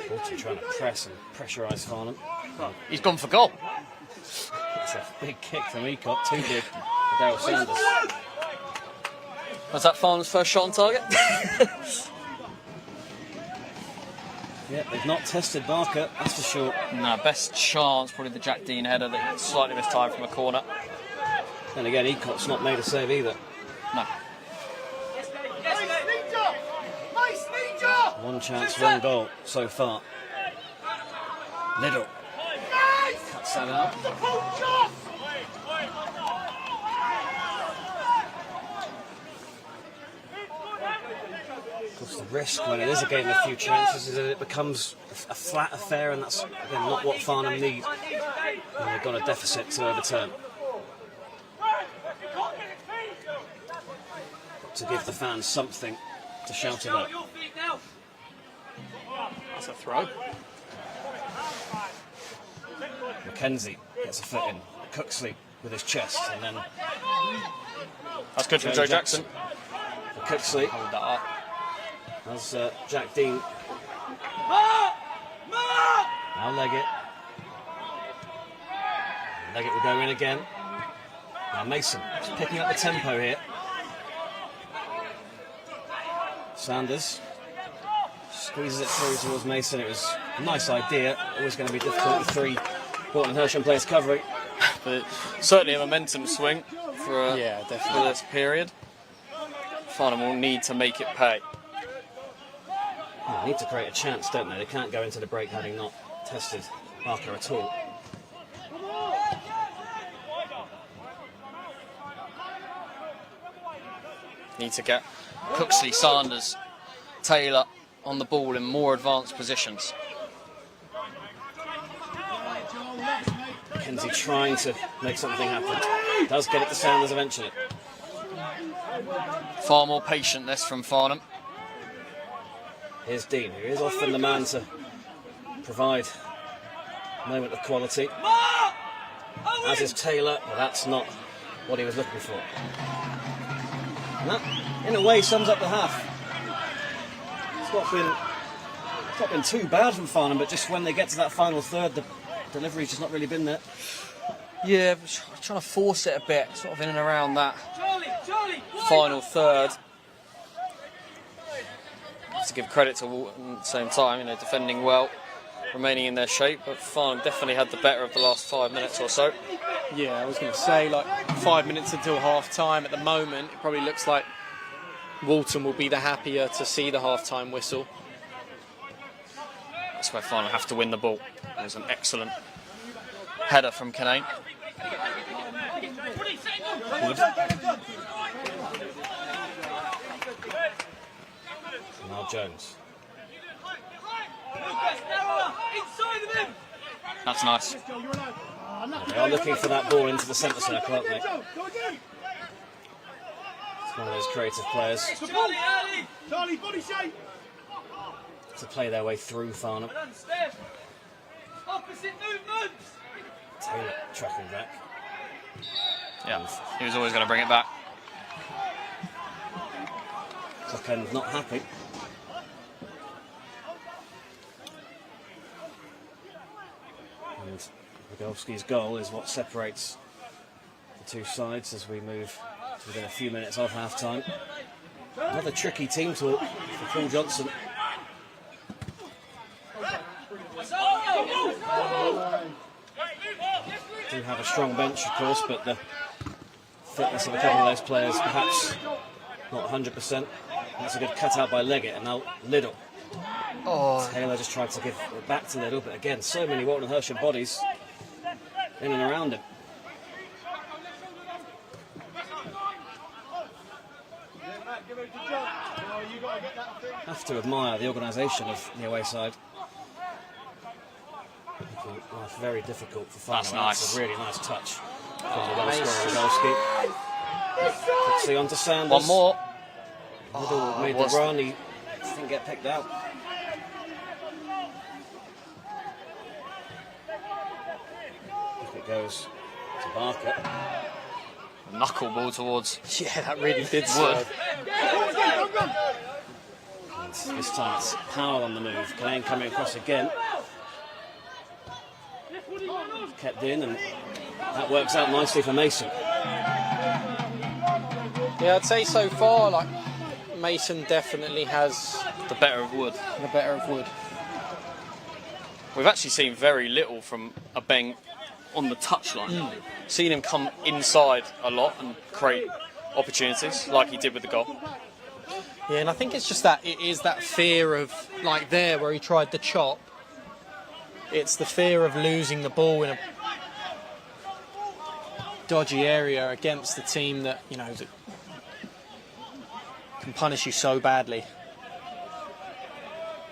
Walton trying to press and pressurise Farnham. He's gone for goal. It's a big kick from Ecott, too big for Daryl Sanders. Was that Farnham's first shot on target? Yeah, they've not tested Barker, that's for sure. No, best chance probably the Jack Dean header that slightly mistimed from a corner. Then again, Ecott's not made a save either. No. One chance, one goal so far. Little cuts that out. Of course, the risk when it is a game with few chances is that it becomes a flat affair, and that's again not what Farnham need. And they've got a deficit to overturn. Got to give the fans something to shout about. That's a throw. Mackenzie gets a foot in. Cooksley with his chest, and then That's good from Joe Jackson. for Cooksley. Hold that up. As Jack Dean. Now Leggett. Leggett will go in again. Now Mason just picking up the tempo here. Sanders squeezes it through towards Mason. It was a nice idea. Always going to be difficult with three Walton Hersham players covering. But certainly a momentum swing for, Yeah, for definitely. this period. Farnham will need to make it pay. They need to create a chance, don't they? They can't go into the break having not tested Barker at all. Need to get Cooksley, Sanders, Taylor on the ball in more advanced positions. Mackenzie trying to make something happen. Does get it to Sanders eventually. Far more patient this from Farnham. Here's Dean, who is often the man to provide a moment of quality. As is Taylor, but that's not what he was looking for. And that, in a way, sums up the half. It's not been too bad from Farnham, but just when they get to that final third, the delivery's just not really been there. Yeah, trying to force it a bit, sort of in and around that Charlie, final third. To give credit to Walton at the same time, defending well, remaining in their shape, but Farnham definitely had the better of the last 5 minutes or so. Yeah, I was going to say, like 5 minutes until half time. At the moment, it probably looks like Walton will be the happier to see the half time whistle. That's where Farnham have to win the ball. There's an excellent header from Canane. Good. Now Jones. inside of him. That's nice. They are looking for that ball into the centre circle, aren't they? It's one of those creative players Charlie, body shape! to play their way through Farnham. Opposite movements. Taylor tracking back. Yeah, he was always going to bring it back. Clock end not happy. And Rogowski's goal is what separates the two sides as we move to within a few minutes of half time. Another tricky team talk for Paul Johnson. Do have a strong bench, of course, but the fitness of a couple of those players perhaps not 100%. That's a good cut out by Leggett, and now Liddell. Oh, Taylor just tried to give it back to Liddell, but again, so many Walton Hersham bodies in and around him. Have to admire the organisation of the away side. Making life very difficult for Farnham. That's nice. That's a really nice touch from the goal scorer, Golski. Quickly on to Sanders. One more. Middle made the run, he didn't get picked out. If it goes to Barker. Knuckleball towards Yeah, that really did Wood. serve. And this time it's Powell on the move. Kane coming across again. Kept in, and that works out nicely for Mason. Yeah, I'd say so far, like, Mason definitely has the better of Wood. the better of Wood. We've actually seen very little from Abeng on the touchline. Seen him come inside a lot and create opportunities like he did with the goal. Yeah, and I think it's just that it is that fear of, like there where he tried to chop. It's the fear of losing the ball in a dodgy area against the team that, you know, that can punish you so badly.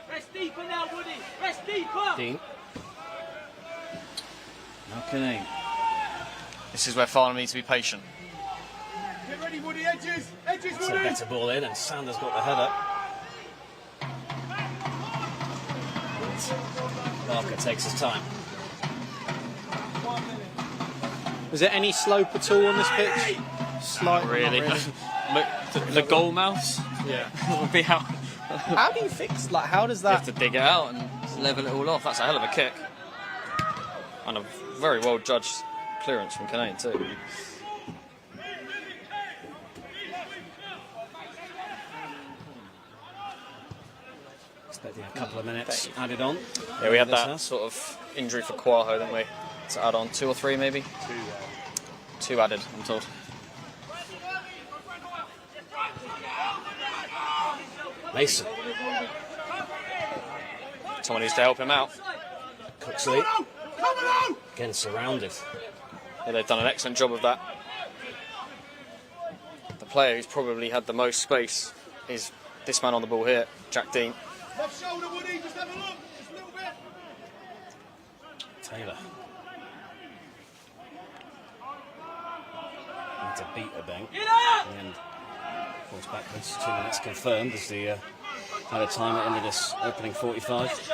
Rest deeper now, Woody. Rest deeper. Dean. Now Kane. This is where Farnham needs to be patient. Get ready, Woody. Edges. Edges, It's a Woody. better ball in, and Sanders got the header. And Barker takes his time. Was there any slope at all on this pitch? Slight, Really? not Look, the goal mouse Yeah. would be out. How do you fix? Like, how does You have that? to dig it out and level it all off. That's a hell of a kick. And a very well judged clearance from Canane too. Expecting a couple of minutes added on. Yeah, we had This that house. sort of injury for Quaho, didn't we? To add on 2 or 3 maybe? Two added, I'm told. Mason. Someone needs to help him out. Cooksley. Again surrounded. Yeah, they've done an excellent job of that. The player who's probably had the most space is this man on the ball here, Jack Dean. Left shoulder, Woody. Just have a look. Just a little bit. Taylor. Need to beat Abeng. And falls backwards. 2 minutes confirmed as the added time at the end of this opening 45.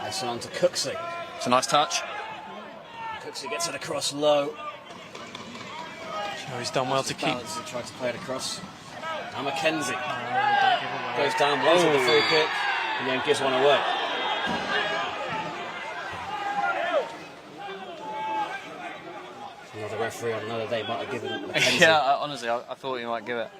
Mason on to Cooksley. It's a nice touch. Cooksley gets it across low. Oh, he's done well to keep. Balance and tried to play it across. Now Mackenzie goes down well with the free kick and then gives one away. Another referee on another day might have given Mackenzie. Yeah, honestly, I thought you might give it.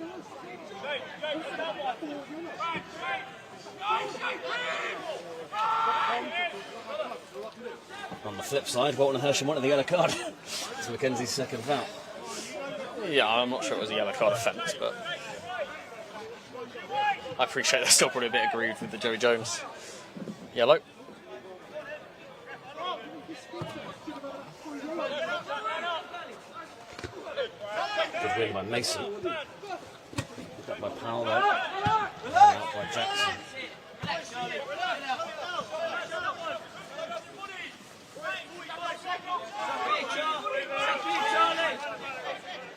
On the flip side, Walton and Hersham wanted the yellow card. It's Mackenzie's second foul. Yeah, I'm not sure it was a yellow card offence, but I appreciate they're still probably a bit aggrieved with the Joey Jones yellow. Good win by Mason. Picked up by Powell there. And out by Jackson.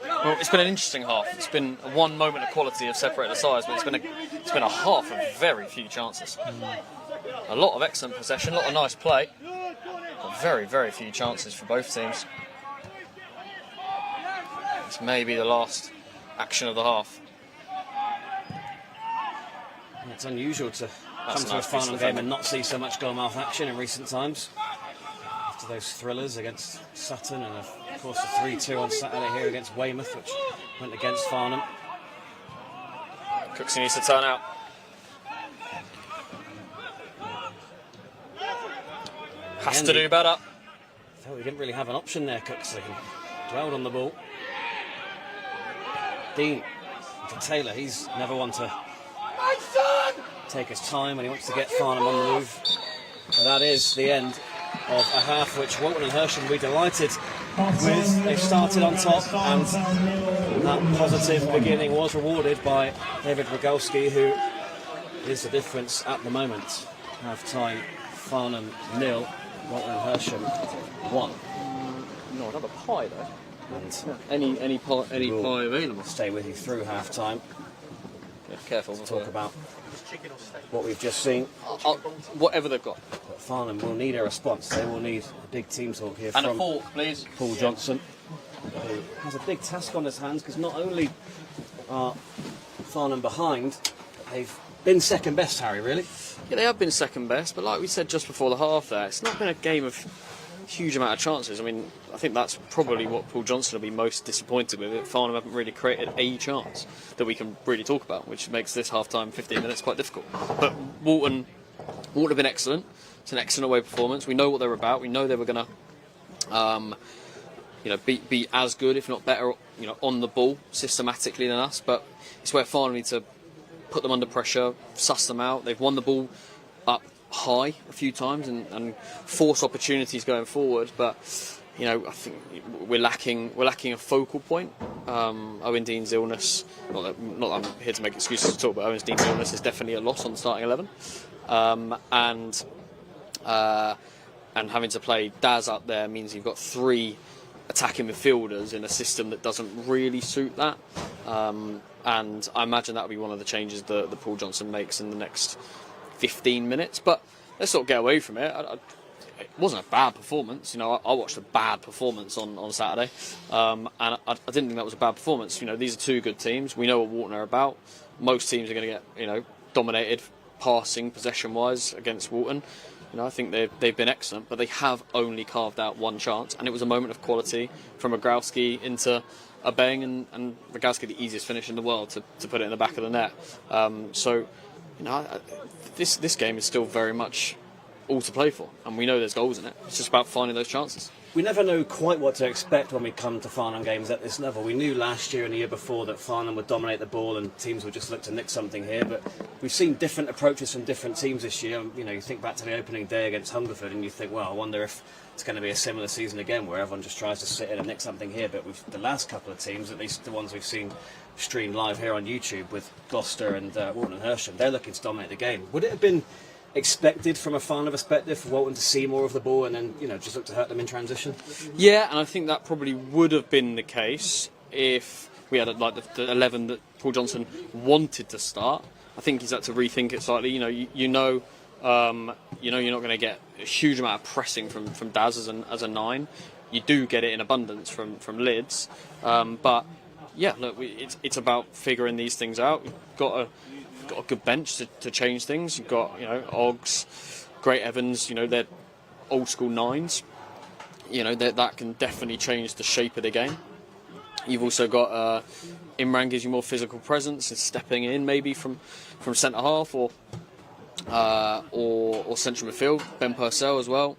Well, it's been an interesting half. It's been one moment of quality of separated the sides, but it's been a half of very few chances. A lot of excellent possession, a lot of nice play, but very, very few chances for both teams. This may be the last action of the half. It's unusual to That's come to a a nice piece of final game defending. and not see so much goal-mouth action in recent times. After those thrillers against Sutton and of course the 3-2 on Saturday here against Weymouth, which went against Farnham. Cooksey needs to turn out. Has to do better. Felt he didn't really have an option there, Cooksley. Dwelled on the ball. Dean to Taylor. He's never one to take his time when he wants to get Farnham on the move. And that is the end of a half which Walton and Hersham will be delighted They've started on top, and that positive beginning was rewarded by David Rogalski, who is the difference at the moment. Half-time, Farnham 0, Walton and Hersham 1. No, another pie though. And Any pie available. stay with you through half-time Yeah, careful. to talk about what we've just seen. Whatever they've got. But Farnham will need a response. They will need a big team talk here And a from fork, please. Paul Johnson, who has a big task on his hands, because not only are Farnham behind, but they've been second best, Harry, really. Yeah, they have been second best, but like we said just before the half there, it's not been a game of huge amount of chances. I mean, I think that's probably what Paul Johnson will be most disappointed with. Farnham haven't really created a chance that we can really talk about, which makes this half-time 15 minutes quite difficult. But Walton have been excellent. It's an excellent away performance. We know what they're about. We know they were going to be as good, if not better, on the ball systematically than us. But it's where Farnham need to put them under pressure, suss them out. They've won the ball up high a few times and force opportunities going forward. But I think we're lacking a focal point. Owen Dean's illness, not that I'm here to make excuses at all, but Owen Dean's illness is definitely a loss on the starting 11. And having to play Daz up there means you've got 3 attacking midfielders in a system that doesn't really suit that. And I imagine that will be one of the changes that Paul Johnson makes in the next 15 minutes. But let's not get away from it. It wasn't a bad performance. I watched a bad performance on Saturday, and I didn't think that was a bad performance. These are 2 good teams. We know what Walton are about. Most teams are going to get dominated passing possession-wise against Walton. I think they've been excellent, but they have only carved out 1 chance, and it was a moment of quality from Rogalski into a bang, and Rogalski the easiest finish in the world to put it in the back of the net. This game is still very much all to play for, and we know there's goals in it. It's just about finding those chances. We never know quite what to expect when we come to Farnham games at this level. We knew last year and the year before that Farnham would dominate the ball and teams would just look to nick something here, but we've seen different approaches from different teams this year. You think back to the opening day against Hungerford and you think, well, I wonder if it's going to be a similar season again where everyone just tries to sit in and nick something here. But the last couple of teams, at least the ones we've seen streamed live here on YouTube with Gloucester and Walton and Hersham, they're looking to dominate the game. Would it have been expected from a Farnham perspective for Walton to see more of the ball and then just look to hurt them in transition? Yeah, and I think that probably would have been the case if we had the 11 that Paul Johnson wanted to start. I think he's had to rethink it slightly. You're not going to get a huge amount of pressing from Daz as a 9. You do get it in abundance from Lids, but yeah, look, it's about figuring these things out. We've got a good bench to change things. You've got Oggs, Great Evans. They're old school 9s. That can definitely change the shape of the game. You've also got Imran gives you more physical presence and stepping in maybe from centre half or central midfield. Ben Purcell as well,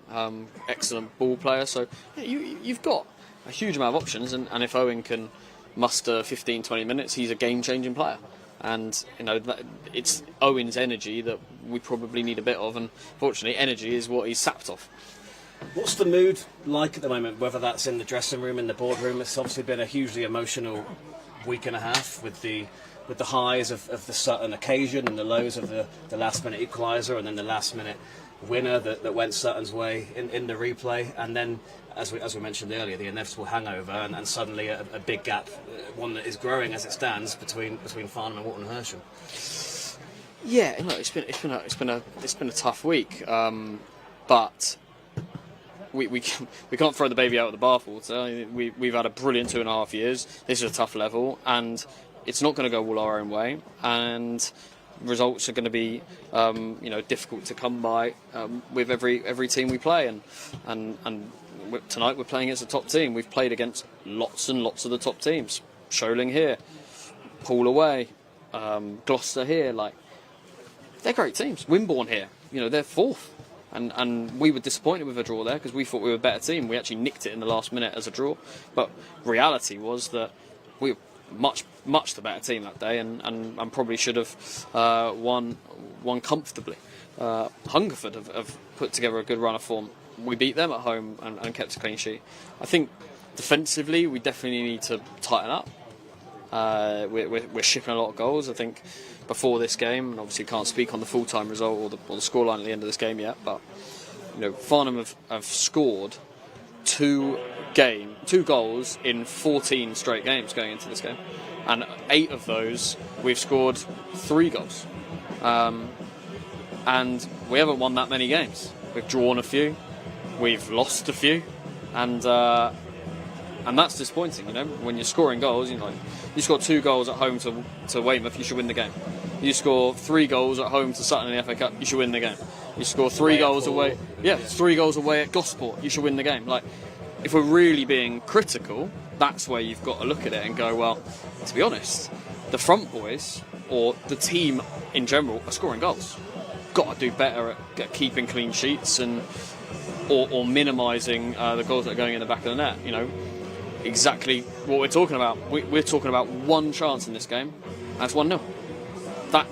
excellent ball player. So you've got a huge amount of options, and if Owen can muster 15-20 minutes, he's a game-changing player. And it's Owen's energy that we probably need a bit of, and fortunately energy is what he's sapped of. What's the mood like at the moment, whether that's in the dressing room, in the boardroom? It's obviously been a hugely emotional week and a half with the highs of the Sutton occasion and the lows of the last minute equaliser and then the last minute winner that went Sutton's way in the replay, and then as we mentioned earlier, the inevitable hangover and suddenly a big gap, one that is growing as it stands between Farnham and Walton and Hersham. Yeah, it's been a tough week, but we can't throw the baby out with the bathwater. We've had a brilliant 2.5 years. This is a tough level, and it's not going to go all our own way, and results are going to be difficult to come by with every team we play, and tonight we're playing against a top team. We've played against lots and lots of the top teams. Sholing here, Poole away, Gloucester here. They're great teams. Wimborne here, they're 4th, and we were disappointed with a draw there because we thought we were a better team. We actually nicked it in the last minute as a draw, but reality was that we were much the better team that day, and probably should have won comfortably. Hungerford have put together a good run of form. We beat them at home and kept a clean sheet. I think defensively, we definitely need to tighten up. We're shipping a lot of goals. I think before this game, and obviously can't speak on the full-time result or the scoreline at the end of this game yet, but Farnham have scored two goals in 14 straight games going into this game, and 8 of those we've scored 3 goals, and we haven't won that many games. We've drawn a few, we've lost a few, and that's disappointing. When you're scoring goals, you score 2 goals at home to Weymouth, you should win the game. You score 3 goals at home to Sutton in the FA Cup, you should win the game. You score 3 goals away. Yeah, 3 goals away at Gosport, you should win the game. If we're really being critical, that's where you've got to look at it and go, well, to be honest, the front boys or the team in general are scoring goals. Got to do better at keeping clean sheets or minimising the goals that are going in the back of the net. Exactly what we're talking about. We're talking about 1 chance in this game. That's 1-0.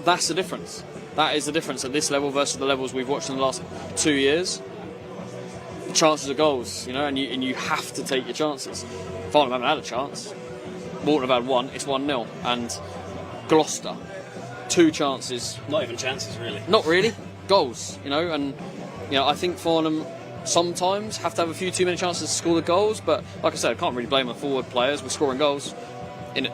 That's the difference. That is the difference at this level versus the levels we've watched in the last 2 years. The chances of goals, and you have to take your chances. Farnham haven't had a chance. Walton have had 1. It's 1-0. And Gloucester, 2 chances. Not even chances, really. Not really. Goals, And I think Farnham sometimes have to have a few too many chances to score the goals. But like I said, I can't really blame the forward players. We're scoring goals. We're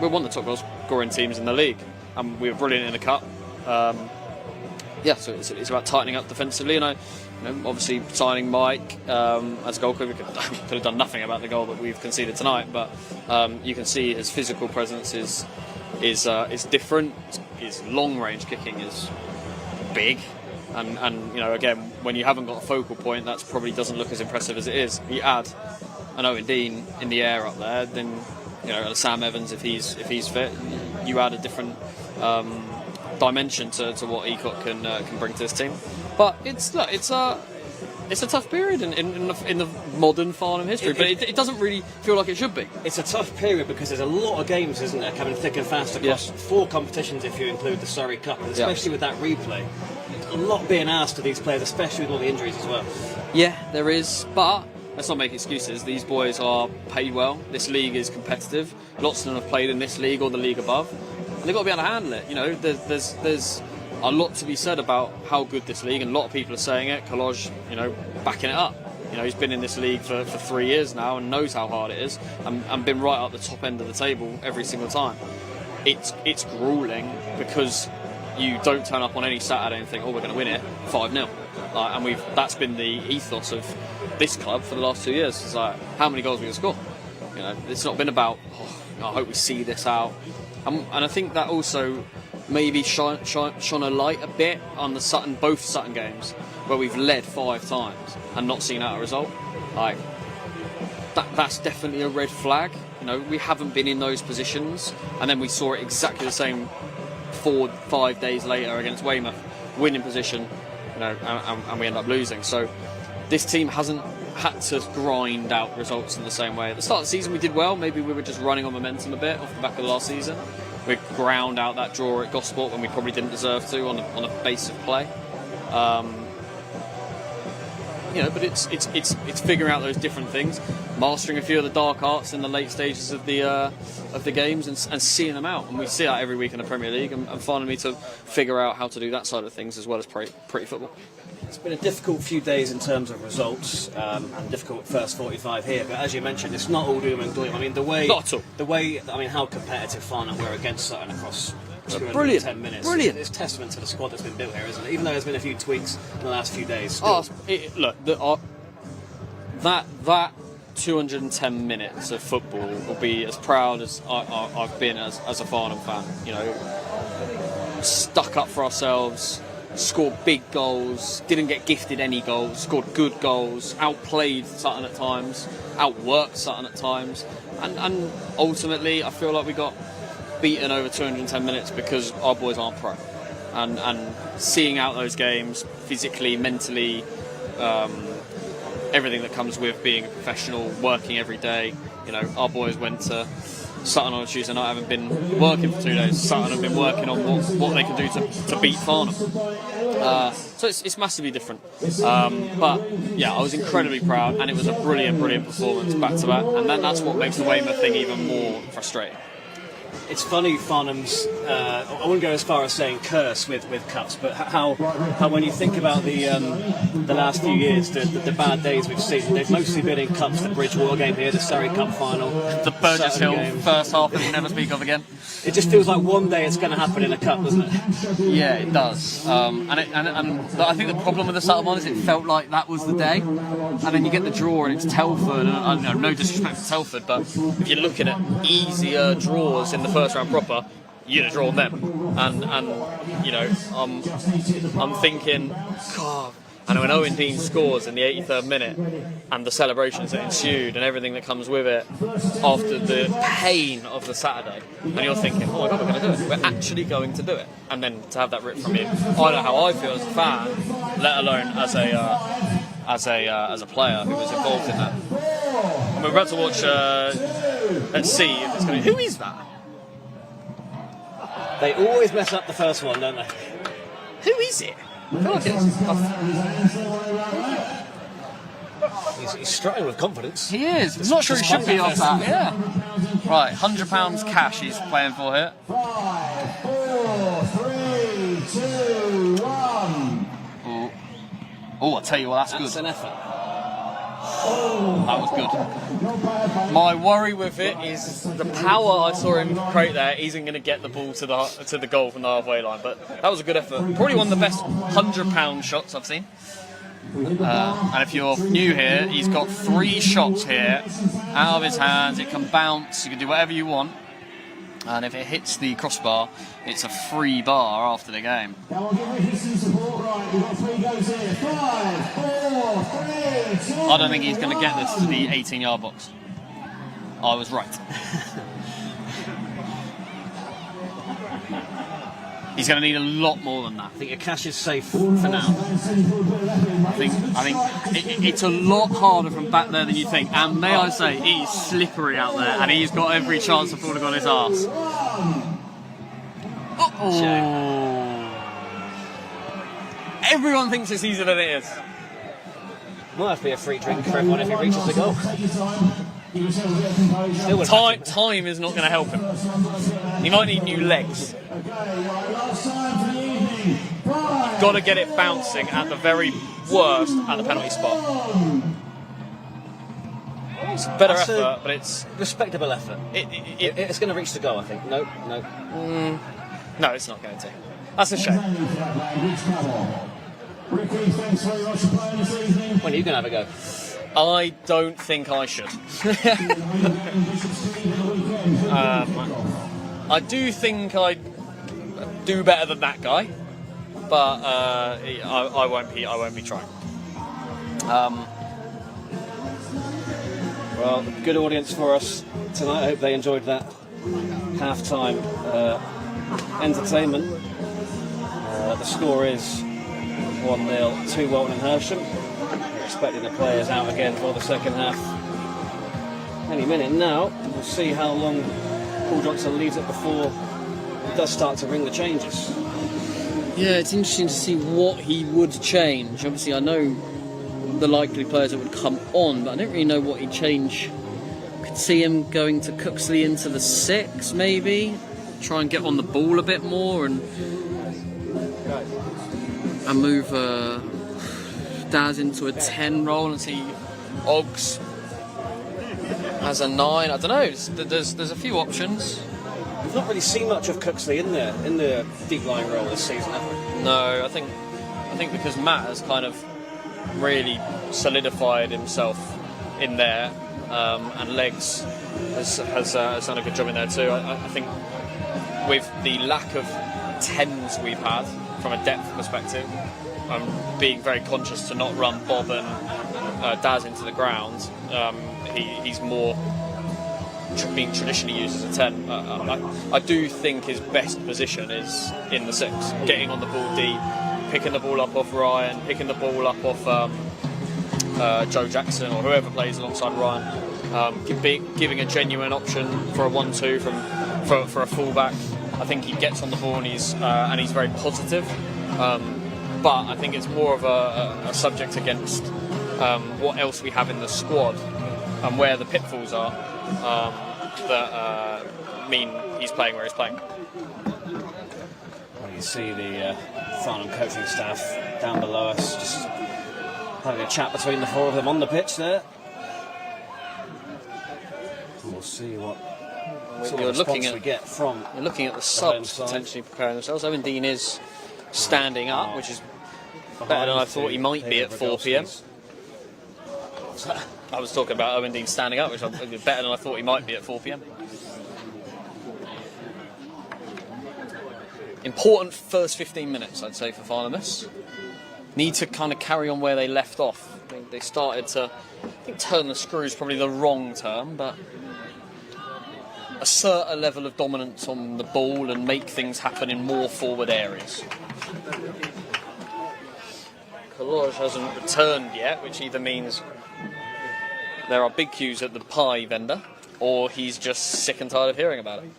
one of the top goal scoring teams in the league, and we were brilliant in the cup. So it's about tightening up defensively, and obviously signing Mike as a goalkeeper could have done nothing about the goal that we've conceded tonight, but you can see his physical presence is different. His long range kicking is big, and again, when you haven't got a focal point, that probably doesn't look as impressive as it is. You add an Owen Dean in the air up there, then Sam Evans if he's fit, you add a different dimension to what Ecock can bring to this team. But it's a tough period in the modern Farnham history, but it doesn't really feel like it should be. It's a tough period because there's a lot of games, isn't there, coming thick and fast across 4 competitions if you include the Surrey Cup, and especially with that replay. A lot being asked of these players, especially with all the injuries as well. Yeah, there is, but let's not make excuses. These boys are paid well. This league is competitive. Lots of them have played in this league or the league above, and they've got to be able to handle it. There's a lot to be said about how good this league, and a lot of people are saying it. Collage, backing it up. He's been in this league for 3 years now and knows how hard it is, and been right at the top end of the table every single time. It's gruelling because you don't turn up on any Saturday and think, we're going to win it 5-0. And that's been the ethos of this club for the last 2 years. It's like, how many goals are we going to score? It's not been about, I hope we see this out. And I think that also maybe shone a light a bit on both Sutton games, where we've led 5 times and not seen out a result. That's definitely a red flag. We haven't been in those positions, and then we saw it exactly the same 4-5 days later against Weymouth, winning position, and we end up losing. So this team hasn't had to grind out results in the same way. At the start of the season we did well. Maybe we were just running on momentum a bit off the back of the last season. We ground out that draw at Gosport when we probably didn't deserve to on a base of play. But it's figuring out those different things, mastering a few of the dark arts in the late stages of the games and seeing them out. And we see that every week in the Premier League, and finally to figure out how to do that side of things as well as pretty football. It's been a difficult few days in terms of results, and difficult first 45 here. But as you mentioned, it's not all doom and gloom. Not at all. How competitive Farnham were against Sutton across 210 Brilliant. minutes. Brilliant. It's testament to the squad that's been built here, isn't it? Even though there's been a few tweaks in the last few days. That 210 minutes of football will be as proud as I've been as a Farnham fan. Stuck up for ourselves, scored big goals, didn't get gifted any goals, scored good goals, outplayed Sutton at times, outworked Sutton at times, and ultimately I feel like we got beaten over 210 minutes because our boys aren't pro, and seeing out those games physically, mentally, everything that comes with being a professional, working every day. Our boys went to Sutton on a Tuesday night haven't been working for 2 days. Sutton have been working on what they can do to beat Farnham. So it's massively different. But yeah, I was incredibly proud, and it was a brilliant performance back to back. And then that's what makes the Weymouth thing even more frustrating. It's funny, Farnham's, I wouldn't go as far as saying curse with cups, but how when you think about the last few years, the bad days we've seen, they've mostly been in cups, the Bridgewater game here, the Surrey Cup final, The Burgess Sutton Hill game. first half that we'll never speak of again. It just feels like one day it's going to happen in a cup, doesn't it? Yeah, it does. And I think the problem with the Sutton one is it felt like that was the day. And then you get the draw and it's Telford. And no disrespect to Telford, but if you're looking at easier draws in the first round proper, you'd have drawn them. And you know, I'm thinking, God. And when Owen Dean scores in the 83rd minute, and the celebrations that ensued, and everything that comes with it, after the pain of the Saturday, and you're thinking, oh my God, we're going to do it. We're actually going to do it. And then to have that ripped from you, I know how I feel as a fan, let alone as a player who was involved in that. And we're about to watch. Let's see if it's going to. Who is that? They always mess up the first one, don't they? Who is it? I feel like He's strutting with confidence. he is. I'm not sure he should be off that. Yeah. Right, £100 cash he's playing for here. 5, 4, 3, 2, 1. Oh, I'll tell you what, that's That's good. an effort. That was good. My worry with it is the power I saw him create there isn't going to get the ball to the goal from the halfway line. But that was a good effort. Probably one of the best £100 shots I've seen. And if you're new here, he's got 3 shots here out of his hands. It can bounce. You can do whatever you want. And if it hits the crossbar, it's a free bar after the game. Now I'll give Ricky some support. Right, we've got 3 goes here. 5, 4, 3, 2. I don't think he's going to get this to the 18-yard box. I was right. He's going to need a lot more than that. I think your cash is safe for now. I think it's a lot harder from back there than you think. And may I say, he's slippery out there, and he's got every chance of falling on his arse. Everyone thinks it's easier than it is. Might have to be a free drink for everyone if he reaches the goal. Time is not going to help him. He might need new legs. You've got to get it bouncing at the very worst at the penalty spot. It's a better effort, but it's respectable effort. It's going to reach the goal, I think. No. No, it's not going to. That's a shame. When are you going to have a go? I don't think I should. I do think I'd do better than that guy, but I won't be trying. Well, good audience for us tonight. I hope they enjoyed that half-time entertainment. The score is 1-0 to Walton and Hersham. We're expecting the players out again for the second half any minute now. We'll see how long Paul Johnson leaves it before it does start to ring the changes. Yeah, it's interesting to see what he would change. Obviously, I know the likely players that would come on, but I don't really know what he'd change. I could see him going to Cooksley into the 6, maybe. Try and get on the ball a bit more and move Daz into a 10 role and see Oggs as a 9. I don't know. There's a few options. We've not really seen much of Cooksley in the deep line role this season, have we? No, I think because Matt has kind of really solidified himself in there, and Legs has done a good job in there too. I think with the lack of 10s we've had from a depth perspective, I'm being very conscious to not run Bob and Daz into the ground. He's more being traditionally used as a 10. I do think his best position is in the 6, getting on the ball deep, picking the ball up off Ryan, picking the ball up off Joe Jackson or whoever plays alongside Ryan. giving a genuine option for a 1-2 for a fullback. I think he gets on the ball and he's very positive. But I think it's more of a subject against what else we have in the squad and where the pitfalls are that mean he's playing where he's playing. Well, you see the Farnham coaching staff down below us just having a chat between the four of them on the pitch there. And we'll see what sort of response we get from. You're looking at the subs potentially preparing themselves. Owen Dean is standing up, which is better than I thought he might be at 4 p.m. I was talking about Owen Dean standing up, which is better than I thought he might be at 4 p.m. Important first 15 minutes, I'd say, for Farnhamists. Need to kind of carry on where they left off. I think they started to, turn the screws, probably the wrong term, but assert a level of dominance on the ball and make things happen in more forward areas. Collage hasn't returned yet, which either means there are big queues at the pie vendor, or he's just sick and tired of hearing about it.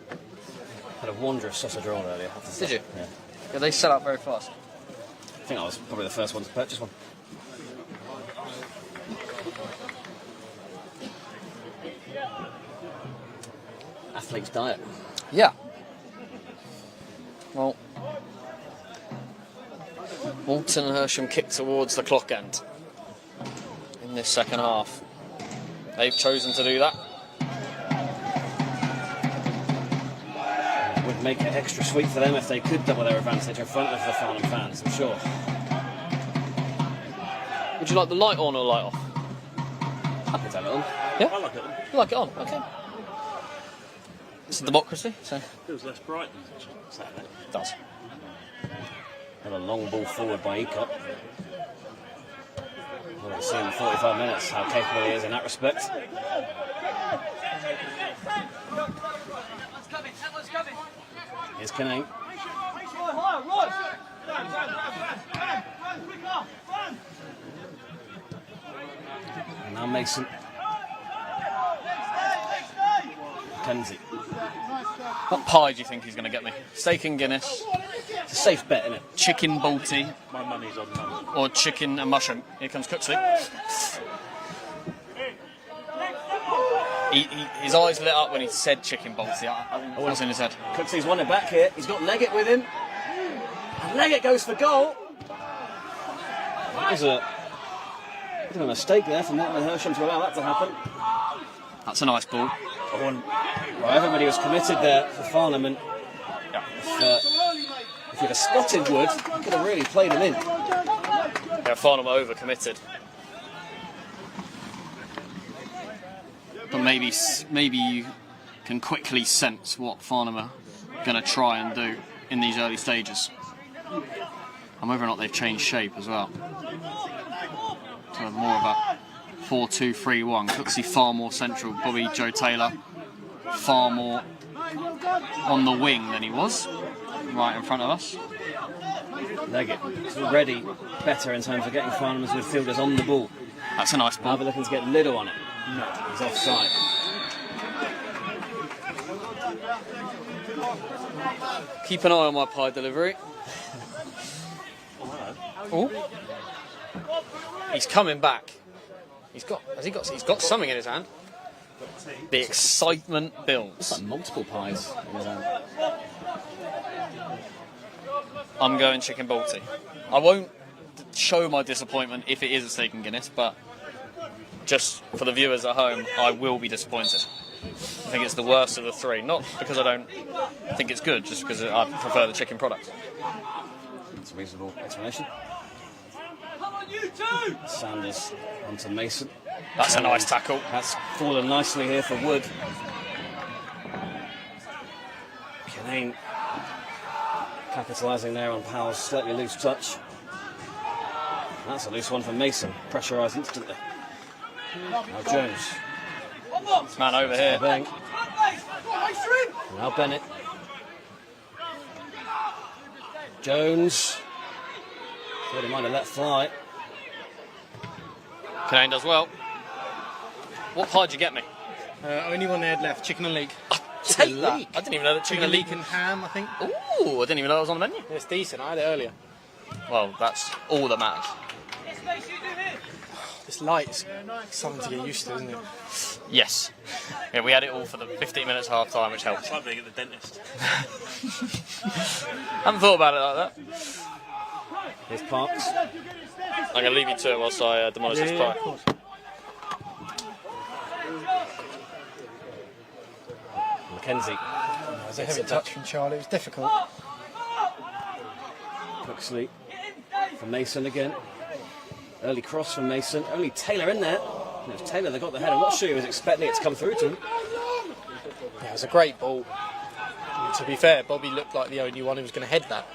Had a wondrous sausage roll earlier. Did you? Yeah. Yeah, they sell out very fast. I think I was probably the first one to purchase one. Athlete's diet. Yeah. Well, Walton and Hersham kick towards the clock end in this second half. They've chosen to do that. It would make it extra sweet for them if they could double their advantage in front of the Farnham fans, I'm sure. Would you like the light on or light off? Happy to have it on. Yeah? I like it. You like it on? Okay. It's a democracy, so... Feels less bright than Saturday. It does. And a long ball forward by Ecop. We'll see in 45 minutes how capable he is in that respect. Here's Canane. And now Mason. Kenzie. What pie do you think he's going to get me? Steak and Guinness, It's a safe bet, isn't it? chicken balti, my money's on none. or chicken and mushroom? Here comes Cooksley. His eyes lit up when he said chicken balti. What was in his head? Cooksley's won it back here. He's got Leggett with him. And Leggett goes for goal. That was a bit of a mistake there from Walton and Hersham to allow that to happen. That's a nice ball. Well, everybody was committed there for Farnham, and if you'd have spotted Wood, you could have really played him in. Yeah, Farnham are over-committed. But maybe you can quickly sense what Farnham are going to try and do in these early stages. And whether or not they've changed shape as well. So more of a 4-2-3-1. Cooksey far more central. Bobby Joe Taylor far more on the wing than he was, right in front of us. Leggett is already better in terms of getting Farnham's midfielders on the ball. That's a nice Now ball. they're looking to get Liddell on it. No, he's offside. Keep an eye on my pie delivery. Oh, he's coming back. He's got something in his hand. The excitement builds. It's like multiple pies in his hand. I'm going chicken balti. I won't show my disappointment if it is a steak and Guinness, but just for the viewers at home, I will be disappointed. I think it's the worst of the three. Not because I don't think it's good, just because I prefer the chicken product. That's a reasonable explanation. Come on, you two! Sanders onto Mason. That's a nice tackle. That's fallen nicely here for Wood. Canane capitalising there on Powell's slightly loose touch. That's a loose one for Mason. Pressurised instantly. Now Jones. This man over here. Bang. Now Bennett. Jones. Thought he might have let fly. Canane does well. What pie did you get me? Only one they had left, chicken and leek. Take that. I didn't even know that chicken and leek. and ham, I think. Ooh, I didn't even know that was on the menu. It's decent, I had it earlier. Well, that's all that matters. This light's something to get used to, isn't it? Yes. Yeah, we had it all for the 15 minutes half time, which helped. It's like being at the dentist. Haven't thought about it like that. Here's Parks. I'm going to leave you to it whilst I demolish this pie. Of course. Mackenzie. It was a heavy touch from Charlie. It was difficult. Cooksley for Mason again. Early cross from Mason. Only Taylor in there. And it was Taylor that got the head. I'm not sure he was expecting it to come through to him. Yeah, it was a great ball. To be fair, Bobby looked like the only one who was going to head that.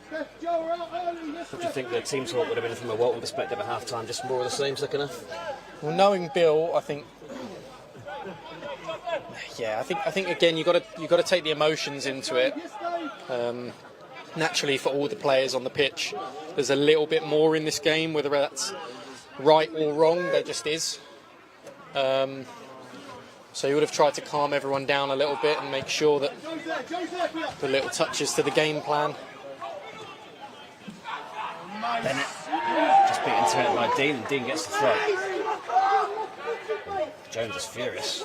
What do you think the team talk would have been from a Walton perspective at half time? Just more of the same second half? Well, knowing Bill, I think again you got to take the emotions into it. Naturally, for all the players on the pitch, there's a little bit more in this game, whether that's right or wrong. There just is. So you would have tried to calm everyone down a little bit and make sure that the little touches to the game plan. Bennett just beat into it by Dean, and Dean gets the throw. Jones is furious.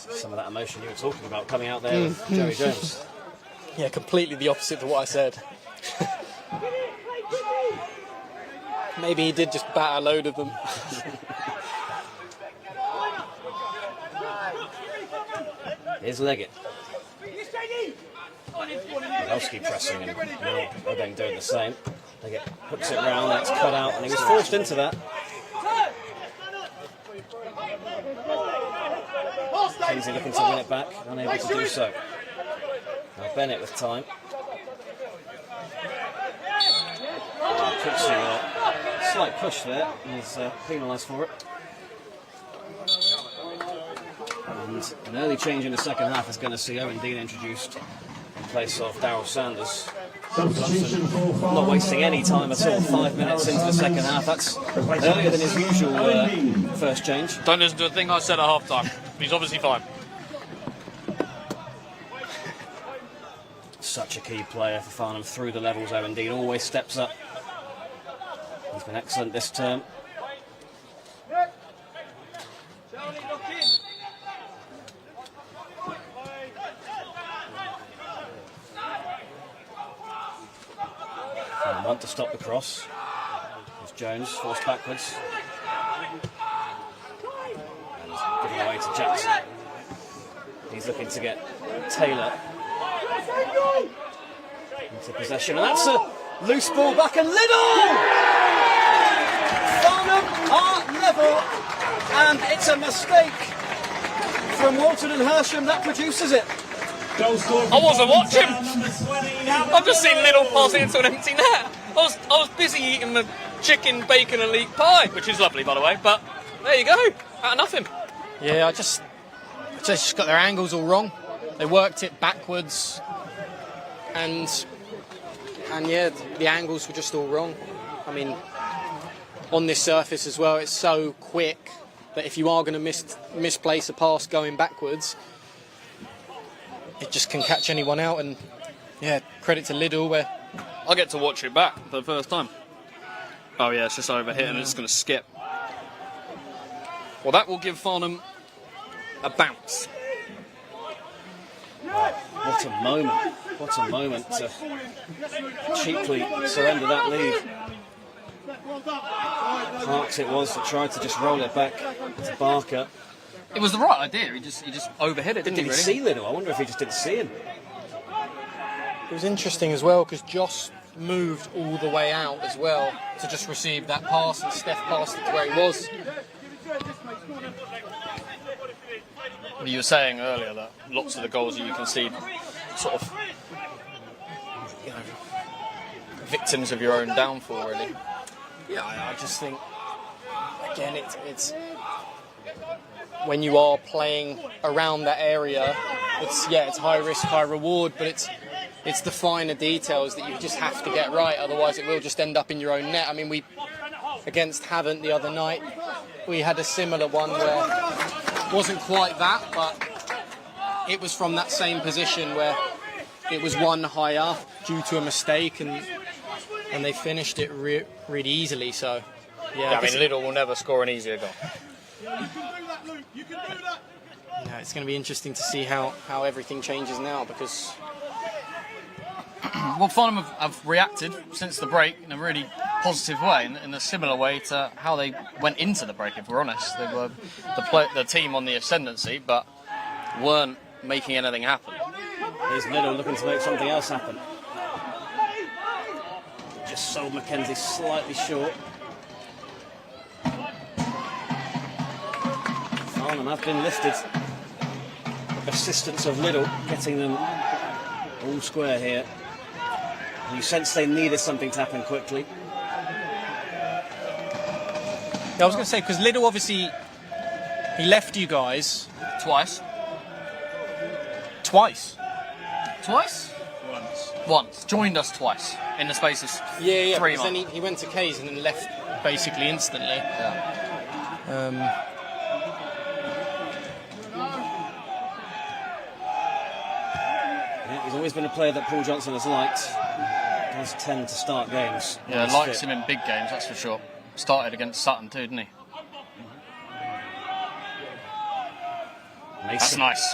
Some of that emotion you were talking about coming out there with Joey Jones. Yeah, completely the opposite to what I said. Maybe he did just bat a load of them. Here's Leggett. Milowski pressing and Obeng doing the same. Leggett hooks it round and it's cut out, and he was forced into that. Kenzie looking to win it back, unable to do so. Now Bennett with time. Cooksey, slight push there, and he's penalised for it. And an early change in the second half is going to see Owen Dean introduced in place of Daryl Sanders. Johnson not wasting any time at all, 5 minutes into the second half. That's earlier than his usual first change. Don't listen to a thing I said at half time. He's obviously fine. Such a key player for Farnham through the levels. Owen Dean always steps up. He's been excellent this term. And want to stop the cross. There's Jones forced backwards. And giving away to Jackson. He's looking to get Taylor into possession, and that's a loose ball back, and Liddell! Farnham are level, and it's a mistake from Walton and Hersham that produces it. I wasn't watching. I've just seen Liddell pass it into an empty net. I was busy eating the chicken, bacon and leek pie, which is lovely, by the way, but there you go, out of nothing. Yeah, I just got their angles all wrong. They worked it backwards, and yeah, the angles were just all wrong. I mean, on this surface as well, it's so quick that if you are going to misplace a pass going backwards, it just can catch anyone out. And yeah, credit to Liddell, where I get to watch it back for the first time. Oh yeah, it's just over here and it's going to skip. Well, that will give Farnham a bounce. What a moment. What a moment to cheaply surrender that lead. Parks it was that tried to just roll it back to Barker. It was the right idea. He just overhit it, didn't Did he? he Really? see Liddell? I wonder if he just didn't see him. it was interesting as well, because Joss moved all the way out as well to just receive that pass, and Steph passed it to where he was. You were saying earlier that lots of the goals that you concede, sort of, victims of your own downfall, really. Yeah, I just think, again, it's when you are playing around that area, it's high risk, high reward, but it's the finer details that you just have to get right, otherwise it will just end up in your own net. I mean, we against Havant the other night, we had a similar one where it wasn't quite that, but it was from that same position where it was one higher due to a mistake, and they finished it really easily. So, Yeah, I mean, Lidl will never score an easier goal. You can do that, Luke. You can do that. yeah, it's going to be interesting to see how everything changes now, because Well, Farnham have reacted since the break in a really positive way, in a similar way to how they went into the break, if we're honest. They were the team on the ascendancy, but weren't making anything happen. Here's Lidl looking to make something else happen. Just sold Mackenzie slightly short. Farnham have been lifted. The persistence of Lidl getting them all square here. And you sense they needed something to happen quickly. I was going to say, because Lidl obviously, he left you guys Twice. twice. Twice? Once. Joined us twice in the space of 3 because months. then he went to K's and then left basically instantly. Yeah. Yeah, he's always been a player that Paul Johnson has liked. Does tend to start games. Yeah, when he's likes fit. him in big games, that's for sure. Started against Sutton too, didn't he? That's Mason. nice.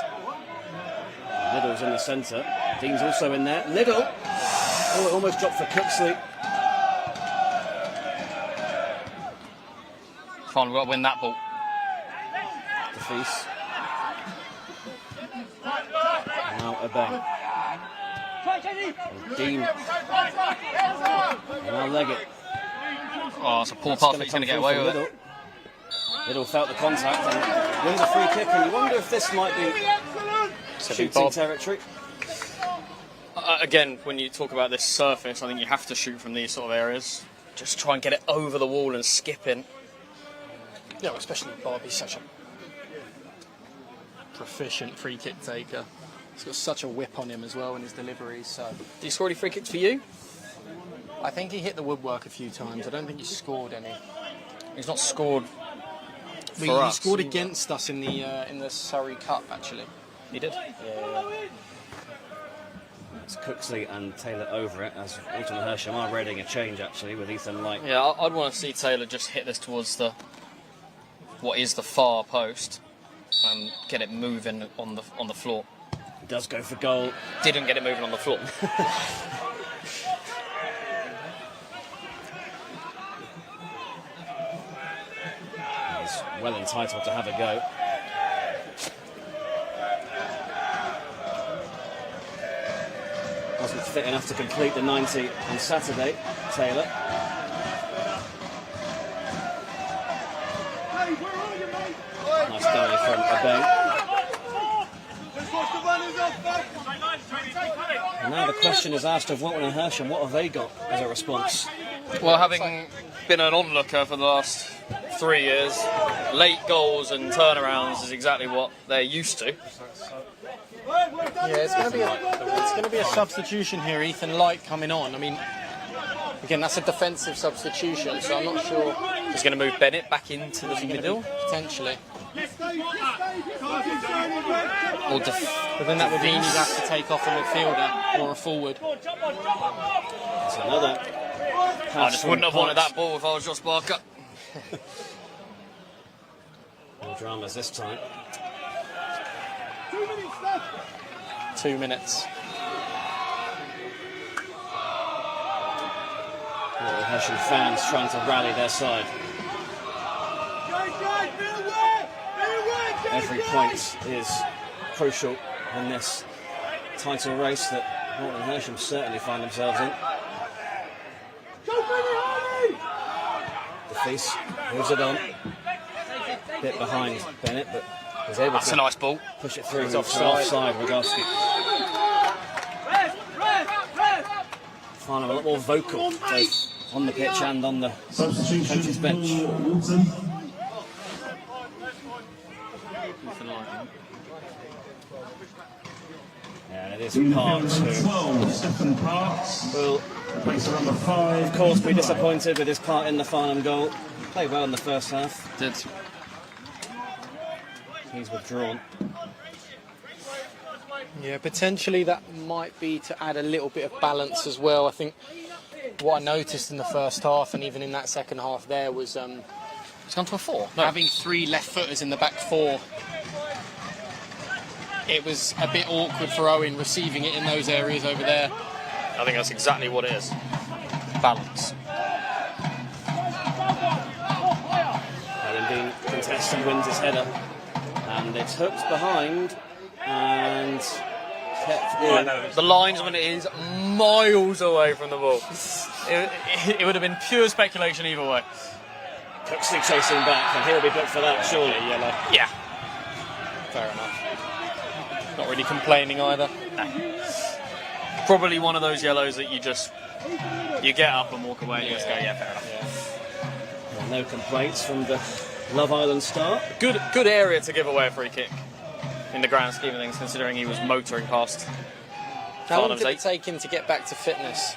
Lidl's in the centre. Dean's also in there. Lidl. Oh, it almost dropped for Cooksley. Farnham got to win that ball. Defease. Now a bang. Dean. Now Leggett. Oh, it's a poor That's pass, gonna but he's come going to get through away for with Lidl. it. Lidl felt the contact and wins a free kick, and you wonder if this might be shooting Bob. territory. Again, when you talk about this surface, I think you have to shoot from these sort of areas. Just try and get it over the wall and skip in. Yeah, especially Bob. He's such a proficient free kick taker. He's got such a whip on him as well in his deliveries. So Did he score any free kicks for you? I think he hit the woodwork a few times. I don't think he scored any. He's not scored for He us. scored against us in the Surrey Cup, actually. He did. It's Cooksley and Taylor over it, as Walton and Hersham are readying a change actually with Ethan Light. Yeah, I'd want to see Taylor just hit this towards what is the far post and get it moving on the floor. He does go for goal. Didn't get it moving on the floor. He's well entitled to have a go. Wasn't fit enough to complete the 90 on Saturday, Taylor. Hey, where are you, mate? Nice dive from Abeng. Let's watch the runners off, mate. And now the question is asked of Walton and Hersham, what have they got as a response? Well, having been an onlooker for the last 3 years, late goals and turnarounds is exactly what they're used to. Yeah, it's going to be a substitution here. Ethan Light coming on. I mean, again, that's a defensive substitution, so I'm not sure. He's going to move Bennett back into the middle. Potentially. Or But then that would mean you'd have to take off a midfielder or a forward. It's another pass I just from wouldn't have wanted Parks. that ball if I was Josh Barker. No dramas this time. 2 minutes left. 2 minutes. Walton and Hersham fans trying to rally their side. Every point is crucial in this title race that Walton and Hersham certainly find themselves in. The Feast moves it on. Bit behind Bennett, but was able That's to a nice ball. push it through. He's From offside, Rogowski. Farnham a lot more vocal, both on the pitch and on the coach's bench. Yeah, it is Uniform Parks number who 12, Stephen Parks. will, Place number 5. of course, be disappointed with his part in the Farnham goal. Played well in the first half. Did. He's withdrawn. Yeah, potentially that might be to add a little bit of balance as well. I think what I noticed in the first half and even in that second half there was It's gone to a 4. No. having 3 left footers in the back 4. It was a bit awkward for Owen receiving it in those areas over there. I think that's exactly what it is. Balance. Owen Dean contests and wins his header. And it's hooked behind and kept in. The linesman is miles away from the ball. It would have been pure speculation either way. Cooksley chasing back, and he'll be booked for that, surely. Yellow. Yeah. Fair enough. Not really complaining either. Probably one of those yellows that you get up and walk away and you just go, yeah, fair enough. Yeah, no complaints from the Love Island star. Good area to give away a free kick in the grand scheme of things, considering he was motoring past. How long Farnham's did it 8. take him to get back to fitness?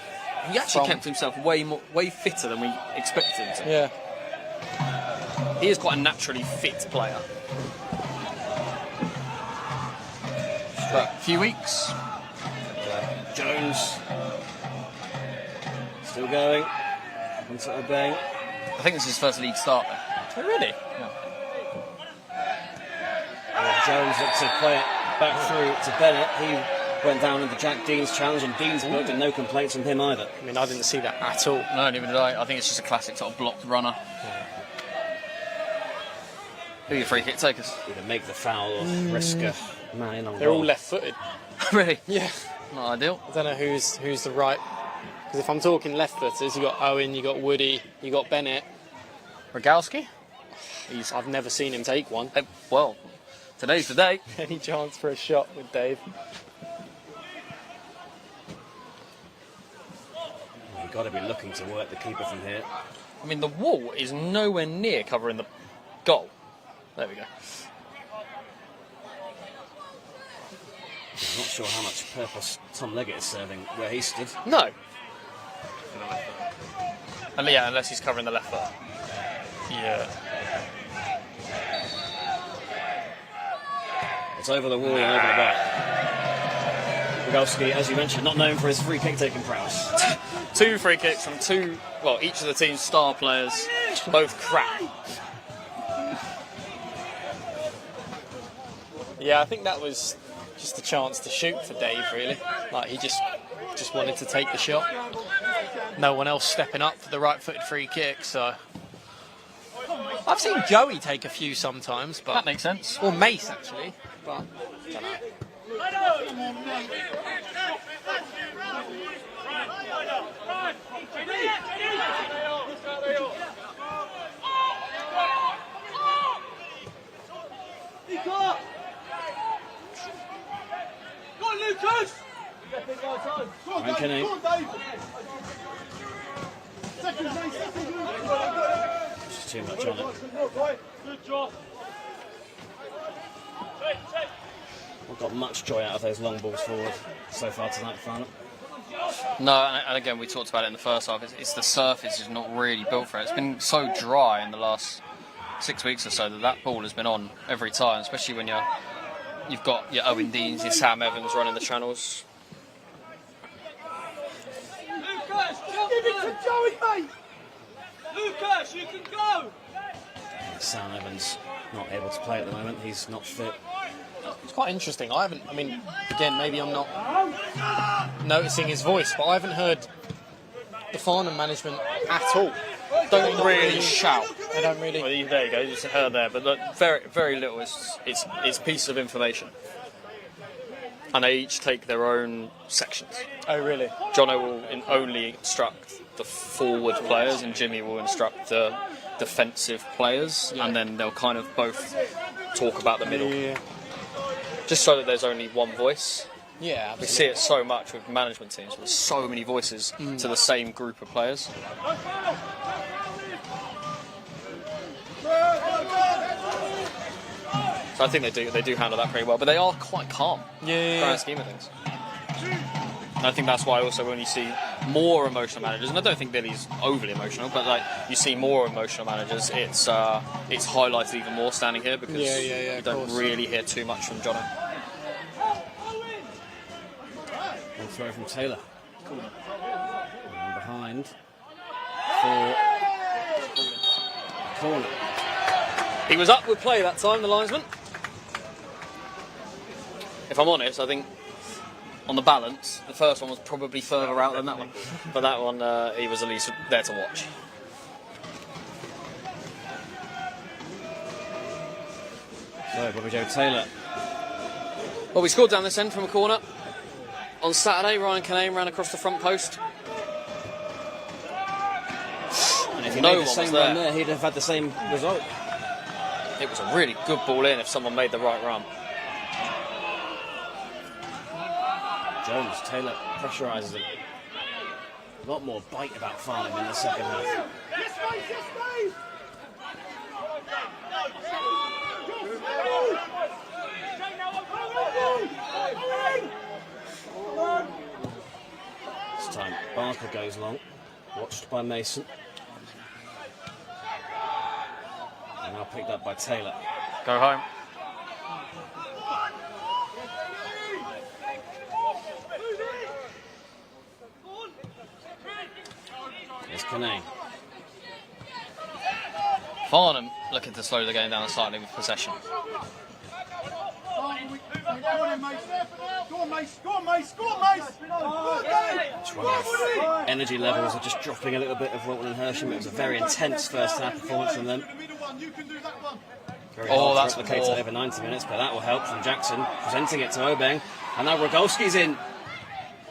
He actually From- kept himself way fitter than we expected him to. Yeah. He is quite a naturally fit player. But a few weeks. Jones still going. Onto a bang. I think this is his first league start. Oh, really? Jones looked to play it back through to Bennett. He went down into Jack Dean's challenge, and Dean's booked, and no complaints from him either. I mean, I didn't see that at all. No, neither did I. I think it's just a classic sort of blocked runner. Who are your free kick takers? Either make the foul or risk a man in on They're goal. all left-footed. Really? Yeah. Not ideal. I don't know who's the right. Because if I'm talking left-footers, you got Owen, you got Woody, you got Bennett. Rogalski? I've never seen him take one. Well, today's the day. Any chance for a shot with Dave? You've got to be looking to work the keeper from here. I mean, the wall is nowhere near covering the goal. There we go. I'm not sure how much purpose Tom Leggett is serving where he stood. No. And yeah, unless he's covering the left foot. Yeah. It's over the wall and over the bar. Rogalski, as you mentioned, not known for his free kick taking prowess. 2 free kicks from each of the team's star players, both crap. Yeah, I think that was just a chance to shoot for Dave, really. Like, he just wanted to take the shot. No one else stepping up for the right-footed free kick, so... I've seen Joey take a few sometimes, but... That makes sense. Or Mace, actually, but... don't know. Go on, Lucas! Right, Kenny. Just too much on it. Good job. Not got much joy out of those long balls forward so far tonight, Farnham. No, and again, we talked about it in the first half. It's the surface is not really built for it. It's been so dry in the last 6 weeks or so that ball has been on every time, especially when you've got your Owen Deans, your Sam Evans running the channels. Lucas, give it to Joey, mate! Lucas, you can go! Sam Evans not able to play at the moment. He's not fit. It's quite interesting. Again, maybe I'm not noticing his voice, but I haven't heard the Farnham management at all. Don't really shout. They don't really. Well, there you go, you just heard there, but look, very, very little. It's piece of information. And they each take their own sections. Oh, really? Jono will only instruct the forward players, and Jimmy will instruct the defensive players, and then they'll kind of both talk about the middle. Yeah. Just so that there's only one voice. Yeah, We see it so much with management teams, with so many voices to the same group of players. So I think they do handle that pretty well, but they are quite calm. Yeah. Grand scheme of things. And I think that's why also when you see more emotional managers, and I don't think Billy's overly emotional, but like you see more emotional managers, it's highlighted even more standing here because you don't really hear too much from Jono. One throw from Taylor. And behind for corner. He was up with play that time, the linesman. If I'm honest, I think on the balance, the first one was probably further out than that one. But that one, he was at least there to watch. So, Bobby Joe Taylor. Well, we scored down this end from a corner. On Saturday, Ryan Caname ran across the front post. And if he No made the one was same there. run there, he'd have had the same result. It was a really good ball in if someone made the right run. Jones, Taylor pressurises him. A lot more bite about Farnham in the second half. Yes, mate, yes, mate. This time, Barker goes long, watched by Mason. And now picked up by Taylor. Go home. There's Canane. Farnham looking to slow the game down slightly with possession. Go on, mate. Go on, mate. Go on, mate. Go on, mate. That's right. Energy levels are just dropping a little bit of Walton and Hersham. It was a very intense first half performance from them. Very hard That's to replicate poor. it over 90 minutes, but that will help from Jackson, presenting it to Obeng. And now Rogolski's in.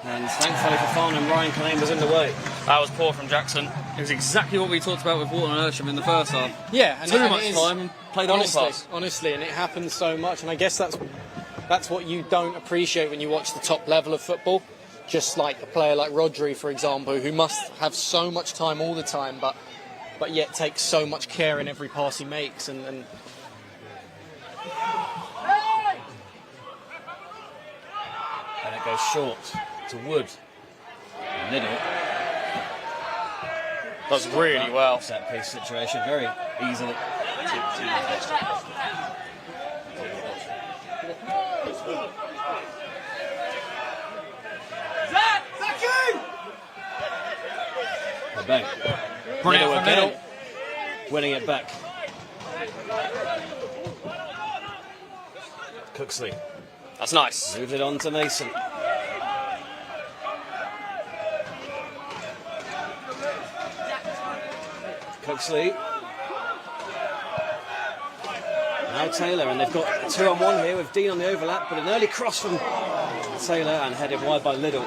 And thankfully for Farnham, Ryan Canane was in the way. That was poor from Jackson. It was exactly what we talked about with Walton and Hersham in the first half. Yeah, and Too and much it is- time and played on pass. honestly, and it happens so much, and I guess that's what you don't appreciate when you watch the top level of football. Just like a player like Rodri, for example, who must have so much time all the time, but yet takes so much care in every pass he makes, and And it goes short to Wood. Little. Does really well. Set piece situation very easily. Obeng. Brilliant Little from again. Little. Winning it back. Cooksley That's nice. moved it on to Mason. Cooksley. Now Taylor, and they've got a 2-on-1 here with Dean on the overlap, but an early cross from Taylor and headed wide by Liddell,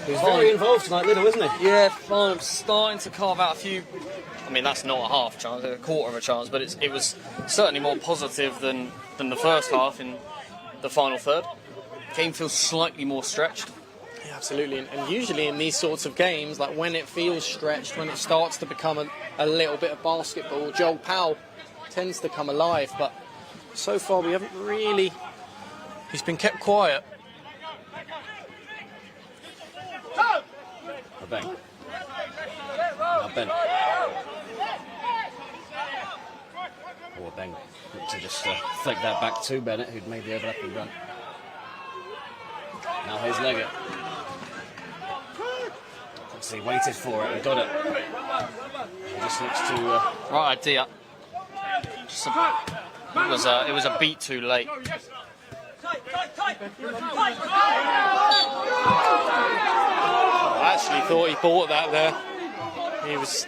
who's very involved tonight, Liddell, isn't he? Yeah, Farnham's starting to carve out a few. I mean, that's not a half chance, a quarter of a chance, but it was certainly more positive than the first half in the final third. Game feels slightly more stretched. yeah, absolutely. And usually in these sorts of games, like when it feels stretched, when it starts to become a little bit of basketball, Joel Powell tends to come alive, but so far we haven't really. He's been kept quiet. Obeng. Now Bennett. Oh, Obeng looked to just flick that back to Bennett, who'd made the overlapping run. Now here's Leggett. He waited for it and got it. He just looks to. Right idea. It was a beat too late. I actually thought he bought that there. He was.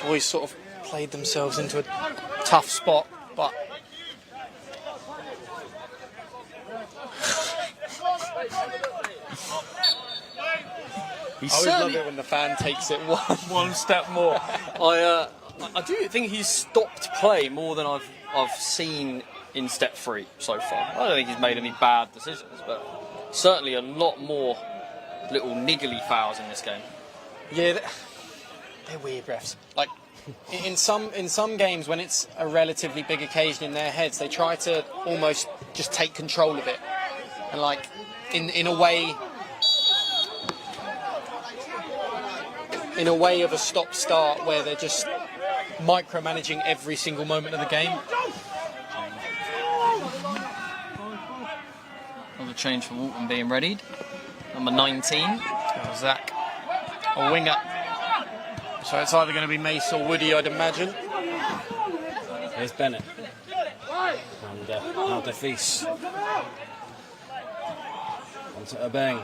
Boys sort of played themselves into a tough spot, but. I always love it when the fan takes it one step more. I do think he's stopped play more than I've seen in step 3 so far. I don't think he's made any bad decisions, but certainly a lot more little niggly fouls in this game. Yeah, they're weird refs. Like, in some games when it's a relatively big occasion in their heads, they try to almost just take control of it, and like in a way of a stop-start where they're just micromanaging every single moment of the game. Another change for Walton being readied. Number 19, Zach, a winger. So it's either going to be Mace or Woody, I'd imagine. Here's Bennett. And now DeFeece. Onto Obeng.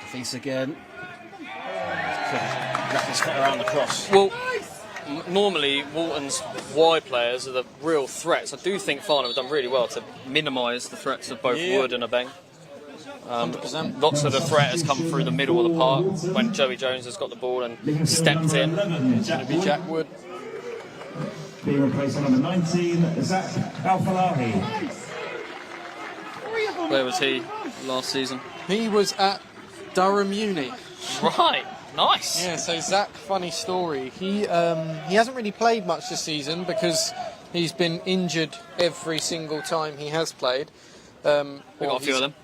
DeFeece again. Couldn't wrap his foot around the cross. Well, normally Walton's wide players are the real threats. I do think Farnham have done really well to minimise the threats of both Wood and Obeng. 100%. Lots of the threat has come through the middle of the park when Joey Jones has got the ball and stepped in. It's going to be Jack Wood. Being replaced by number 19, Zach Al-Falahi. Where was he last season? He was at Durham Uni. Right, nice. Yeah, so Zach, funny story. He hasn't really played much this season because he's been injured every single time he has played. We got a few of them.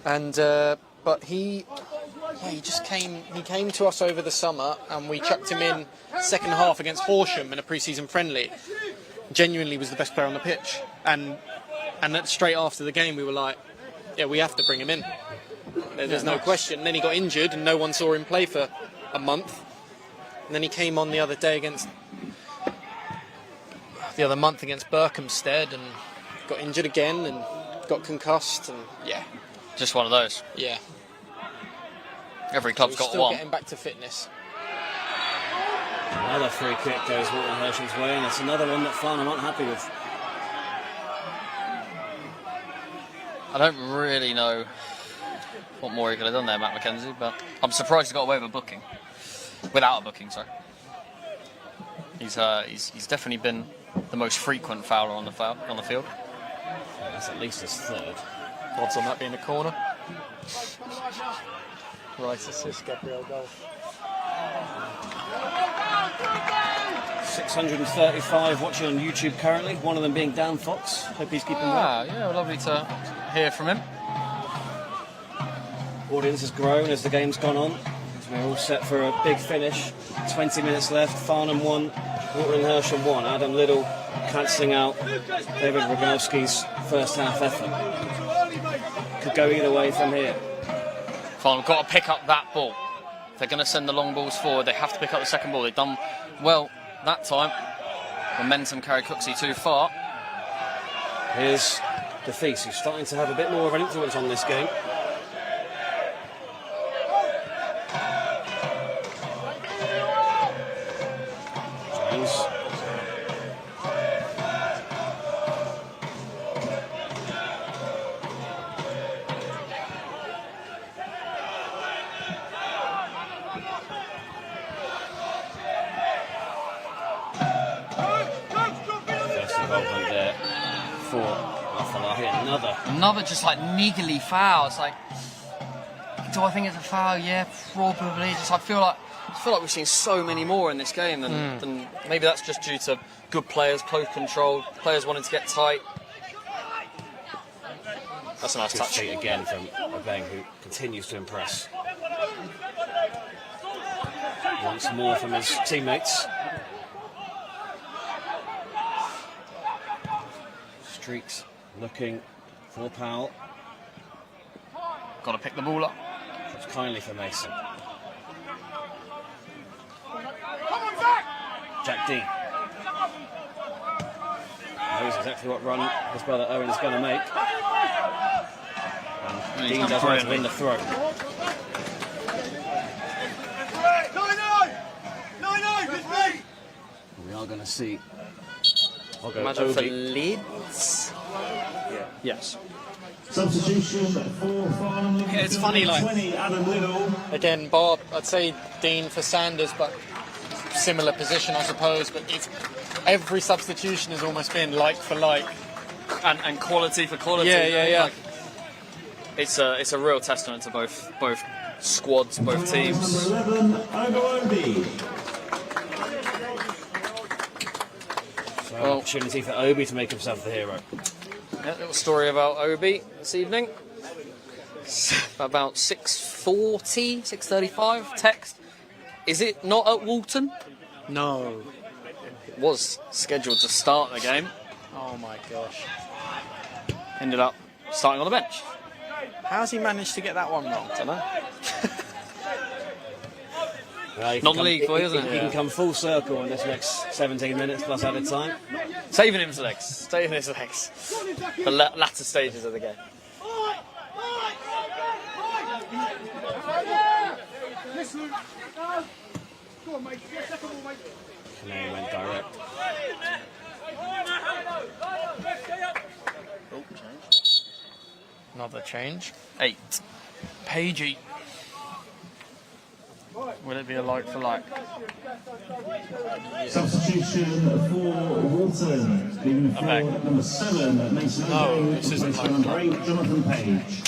And but he just came to us over the summer, and we chucked him in second half against Hersham in a pre-season friendly. Genuinely was the best player on the pitch, and straight after the game we were like, yeah, we have to bring him in. There's no question. And then he got injured and no one saw him play for a month. And then he came on the other month against Berkhamsted and got injured again and got concussed, and yeah. Just one of those. Yeah. Every club's So got still one. getting back to fitness. Another free kick goes Walton Hersham's way, and it's another one that Farnham aren't happy with. I don't really know what more he could have done there, Matt McKenzie, but I'm surprised he got away with a booking. Without a booking, sorry. He's definitely been the most frequent fouler on the field. That's at least his third. Odds on that being a corner. Right assist, Gabriel goal. 635 watching on YouTube currently, one of them being Dan Fox. Hope he's keeping well. Yeah, lovely to hear from him. Audience has grown as the game's gone on. We're all set for a big finish. 20 minutes left. Farnham 1, Walton Hersham 1. Adam Liddell cancelling out David Rogalski's first half effort. Could go either way from here. Farnham got to pick up that ball. If they're going to send the long balls forward, they have to pick up the second ball. They've done well that time. Momentum carried Cooksey too far. Here's DeFeece, who's starting to have a bit more of an influence on this game. Jones. First involvement there for Al-Falahi. Another just like niggly foul. It's like, do I think it's a foul? Yeah, probably. Just I feel like we've seen so many more in this game than maybe that's just due to good players, close control, players wanting to get tight. That's a nice Good touch. feet again from Obeng, who continues to impress. Wants more from his teammates. Streaks looking for Powell. Got to pick the ball up. Drops kindly for Mason. Jack Dean knows exactly what run his brother Owen's going to make. And He's Dean done does well to brilliantly. win the throw. We are going to see. I'll go Imagine for Obi. Leeds. Yes. Substitution for Farnham. Yeah, it's funny, like- 20, Adam Liddell. Again, Bob, I'd say Dean for Sanders, but similar position, I suppose. But every substitution has almost been like for like. And quality for quality. Yeah. Like, it's a real testament to both squads, both teams. Number 11, Obi. Well, opportunity for Obi to make himself the hero. yeah, little story about Obi this evening. About 6:40, 6:35. Text. Is it not at Walton? No. It was scheduled to start the game. Oh my gosh. Ended up starting on the bench. How's he managed to get that one wrong? Don't know. Well, he can Non-league come- boy, isn't it? He can come full circle in this next 17 minutes plus added time. Saving his legs. Saving his legs. The latter stages of the game. Yes, Luke. Go on, mate. Get second ball, mate. And then he went direct. Another change. 8. Pagey. Will it be a like for like? Substitution for Walton. Leaving the back. field, number 7, Mason No, O'Donnell, this isn't replacement like number 8, Jonathan Page.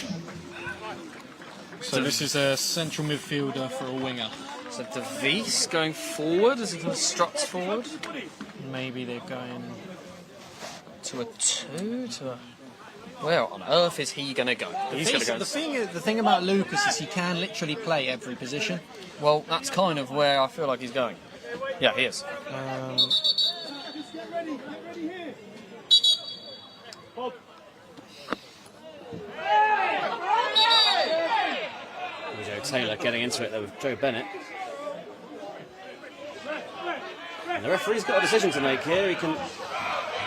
So this is a central midfielder for a winger. So DeVries going forward as he constructs forward. Maybe they're going. To a 2? To a... Where on earth is he going to go? He's going to go. The thing about Lucas is he can literally play every position. Well, that's kind of where I feel like he's going. Yeah, he is. Get ready here. Joe Taylor getting into it there with Joe Bennett. And the referee's got a decision to make here. He can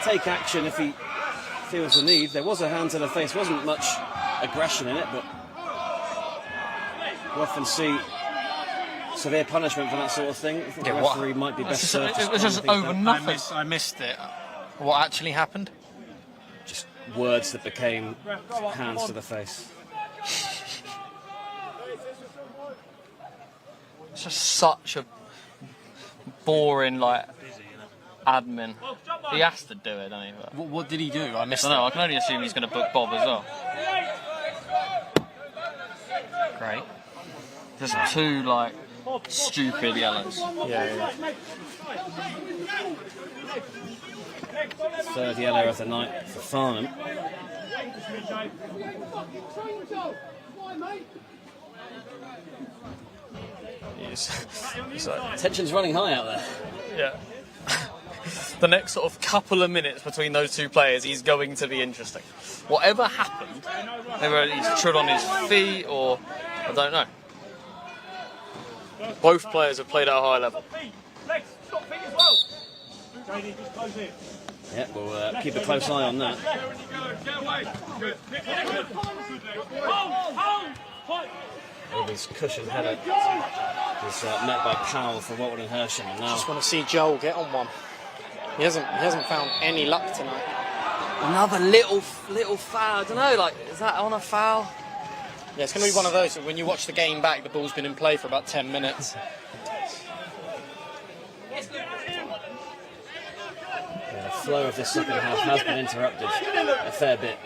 take action if he feels the need. There was a hand to the face, wasn't much aggression in it, but you often see severe punishment for that sort of thing. I think the referee might be best served. It was just over nothing. I missed it. What actually happened? Just words that became hands to the face. It's just such a boring, like, admin. He has to do it, doesn't he? But What did he do? I missed I don't know, I can only assume he's going to book Bob as well. Great. Just 2, like, stupid yellows. Yeah. Third yellow of the night for Farnham. So, tension's running high out there. Yeah. The next sort of couple of minutes between those two players, he's going to be interesting. Whatever happened, whether he's trod on his feet or I don't know. Both players have played at a high level. Yeah, we'll keep a close eye on that. His cushion header is met by Powell for Walton and Hersham. And now Just want to see Joel get on one. He hasn't found any luck tonight. Another little foul. I don't know, like, is that on a foul? Yeah, it's going to be one of those. When you watch the game back, the ball's been in play for about 10 minutes. the flow of this second half has been interrupted a fair bit.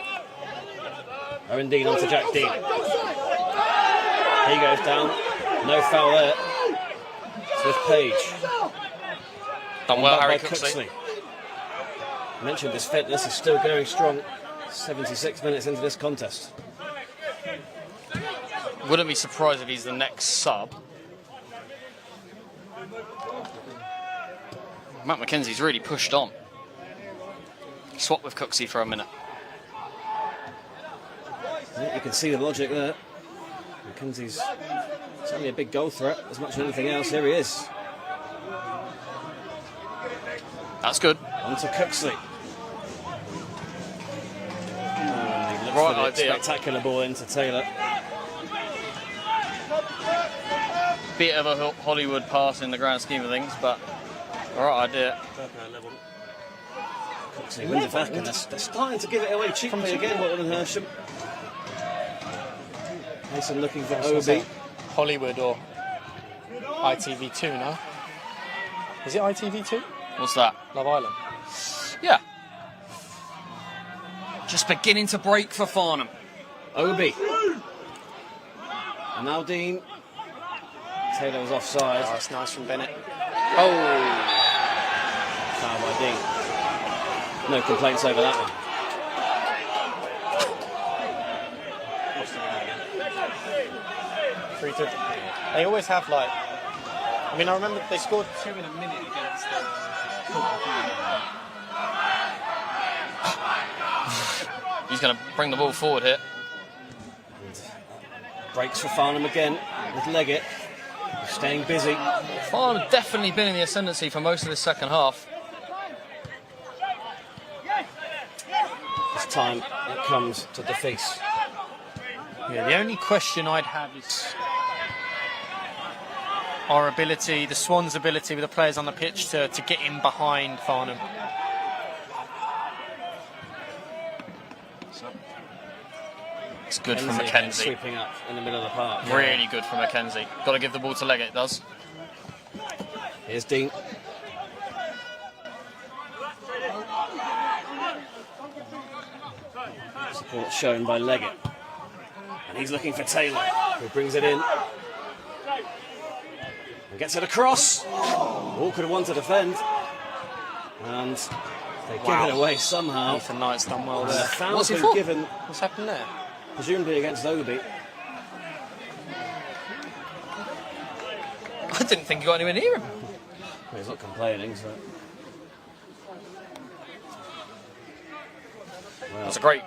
Owen Dean onto Jack Dean. He goes down. No foul there. Swift Page. Done well, Back Harry by Cooksley. Mentioned his fitness is still going strong. 76 minutes into this contest. Wouldn't be surprised if he's the next sub. Matt McKenzie's really pushed on. Swap with Cooksey for a minute. Yeah, you can see the logic there. McKenzie's certainly a big goal threat as much as anything else. Here he is. That's good. On to Cooksley. Right idea. Spectacular ball into Taylor. Bit of a Hollywood pass in the grand scheme of things, but right idea. Cooksley wins it back, and they're starting to give it away cheaply again, Walton and Hersham. Mason looking for Obi. Hollywood or ITV2 now. Is it ITV2? What's that? Love Island. Yeah. Just beginning to break for Farnham. Obi. And now Dean. Taylor was offside. Oh, it's nice from Bennett. Oh! Foul by Dean. No complaints over that one. They always have like. I mean, I remember they scored 2 in a minute against. He's going to bring the ball forward here. Breaks for Farnham again with Leggett. Staying busy. Farnham have definitely been in the ascendancy for most of this second half. This time it comes to the feast. Yeah, the only question I'd have is our ability, the Swans' ability with the players on the pitch to get in behind Farnham. It's good from Mackenzie. Sweeping up in the middle of the park. Really good from Mackenzie. Got to give the ball to Leggett, does. Here's Dean. Support shown by Leggett. And he's looking for Taylor, who brings it in. And gets it across. All could have won to defend. And they give it away somehow. Ethan Knight's done well The there. foul's been given, What's happened there? presumably against Obi. I didn't think he got anywhere near him. Well, he's not complaining, so. That's a great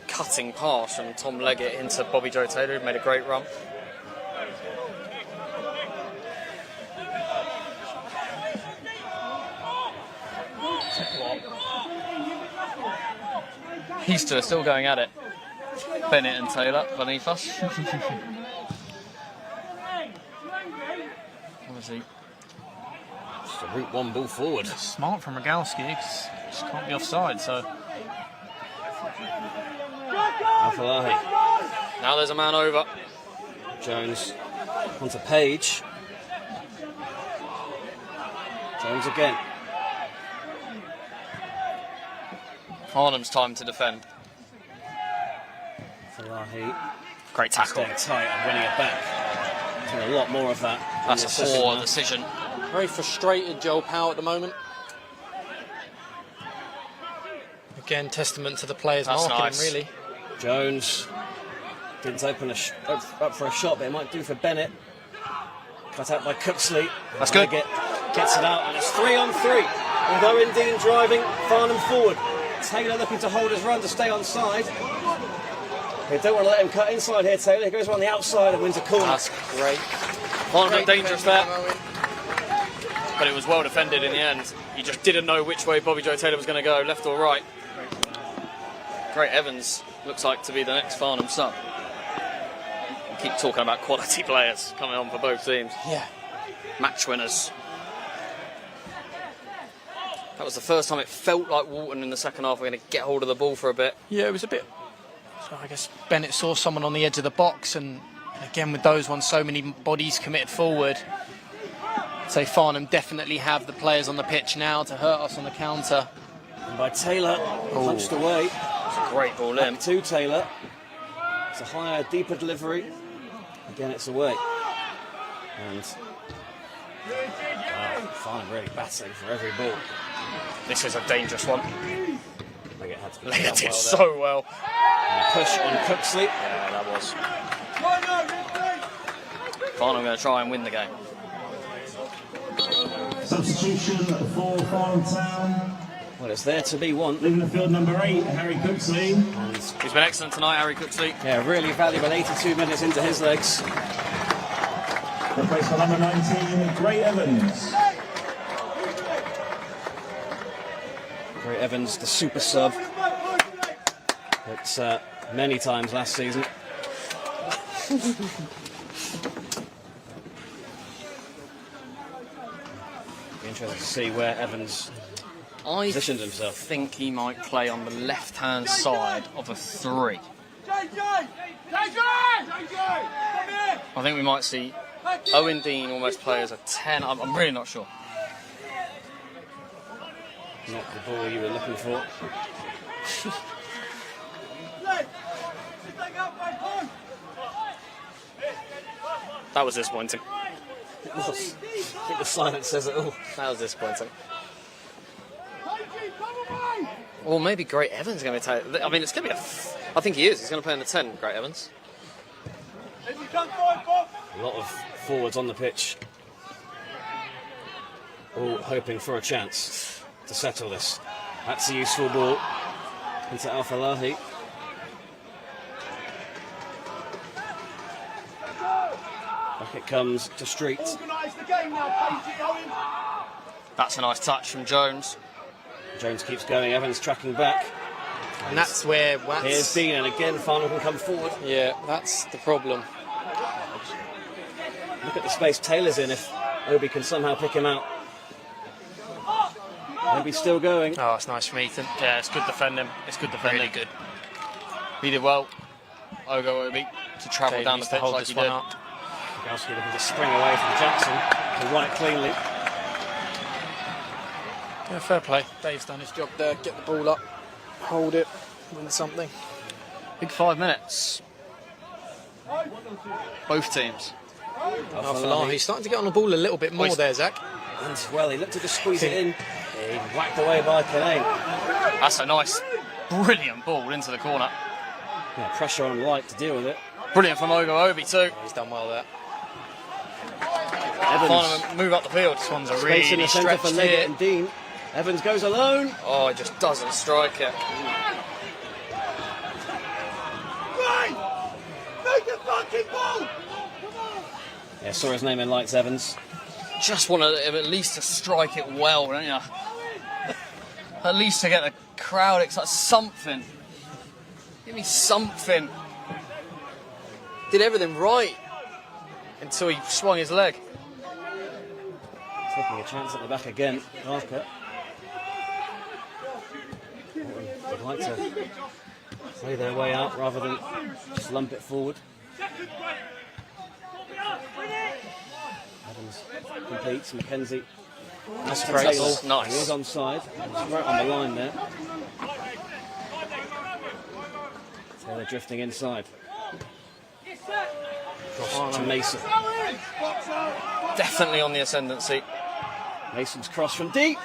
cutting pass from Tom Leggett into Bobby Joe Taylor, who made a great run. These two are still going at it. Bennett and Taylor beneath us. Obviously, Just a route one ball forward. Smart from Rogalski, just can't be offside, so. Afalahi. now there's a man over. Jones onto Page. Jones again. Farnham's time to defend. Falahi Great tackle. staying tight and winning it back. Doing a lot more of that. in That's the a second poor half. decision. Very frustrated, Joel Powell, at the moment. Again, testament to the players That's marking nice. him, really. Jones didn't open up for a shot, but it might do for Bennett. Cut out by Cooksley. That's good. Leggett gets it out, and it's 3-on-3. With Owen Dean driving Farnham forward. Taylor looking to hold his run to stay on side. They don't want to let him cut inside here, Taylor. He goes around the outside and wins a corner. That's great. Farnham looked dangerous there, but it was well defended in the end. You just didn't know which way Bobby Joe Taylor was going to go, left or right. Great Evans looks like to be the next Farnham sub. Keep talking about quality players coming on for both teams. Yeah. Match winners. That was the first time it felt like Walton in the second half were going to get hold of the ball for a bit. Yeah, it was a bit. So I guess Bennett saw someone on the edge of the box, and again with those ones, so many bodies committed forward. So Farnham definitely have the players on the pitch now to hurt us on the counter. And by Taylor, punched away. It's a great ball in. Back to Taylor. It's a higher, deeper delivery. Again, it's away. And Farnham really battling for every ball. This is a dangerous one. Leggett had to Leggett did so well. push on Cooksley. Yeah, that was. Farnham going to try and win the game. Substitution for Farnham Town. Well, it's there to be one. Leaving the field, number 8, Harry Cooksley. And He's been excellent tonight, Harry Cooksley. yeah, really valuable 82 minutes into his legs. Replaced by number 19, Gray Evans. Gray Evans, the super sub. It's many times last season. Be interested to see where Evans I positioned himself. think he might play on the left-hand side of a 3. I think we might see Owen Dean almost play as a 10. I'm really not sure. Not the ball you were looking for. That was disappointing. It was. I think the silence says it all. That was disappointing. Or maybe Great Evans is going to be taking. I mean, it's going to be I think he is. He's going to play in the 10, Great Evans. A lot of forwards on the pitch, all hoping for a chance to settle this. That's a useful ball into Al-Falahi. Back it comes to Street. That's a nice touch from Jones. Jones keeps going, Evans tracking back. And that's where... Here's Dean, and again Farnham can come forward. Yeah, that's the problem. Look at the space Taylor's in if Obi can somehow pick him out. Obi's still going. Oh, it's nice from Ethan. Yeah, it's good defending. It's good defending. Really good. He did well. Obi to travel Dave down the needs to pitch hold like this he one did. up. Rogowski looking to spring away from Jackson to run it cleanly. Yeah, fair play. Dave's done his job there. Get the ball up, hold it, win something. Big 5 minutes. Both teams. Al-Falahi, he's starting to get on the ball a little bit more there, Zach. And well, he looked to just squeeze it in. He whacked away by Kanane. That's a nice, brilliant ball into the corner. Yeah, pressure on Light to deal with it. Brilliant from Obi too. He's done well there. Evans. Farnham move up the field. This one's a Space in really the centre for stretched Leggett hit. and Dean. Evans goes alone. Oh, he just doesn't strike it. Yeah, saw his name in lights, Evans. Just want him at least to strike it well, don't you? At least to get the crowd excited. Something. Give me something. Did everything right until he swung his leg. Taking a chance at the back again. Walton would like to play their way out rather than just lump it forward. Adams completes. Mackenzie. That's a great ball. Nice. He is onside. He's right on the line there. So they're drifting inside. Cross to Mason. Definitely on the ascendancy. Mason's cross from deep.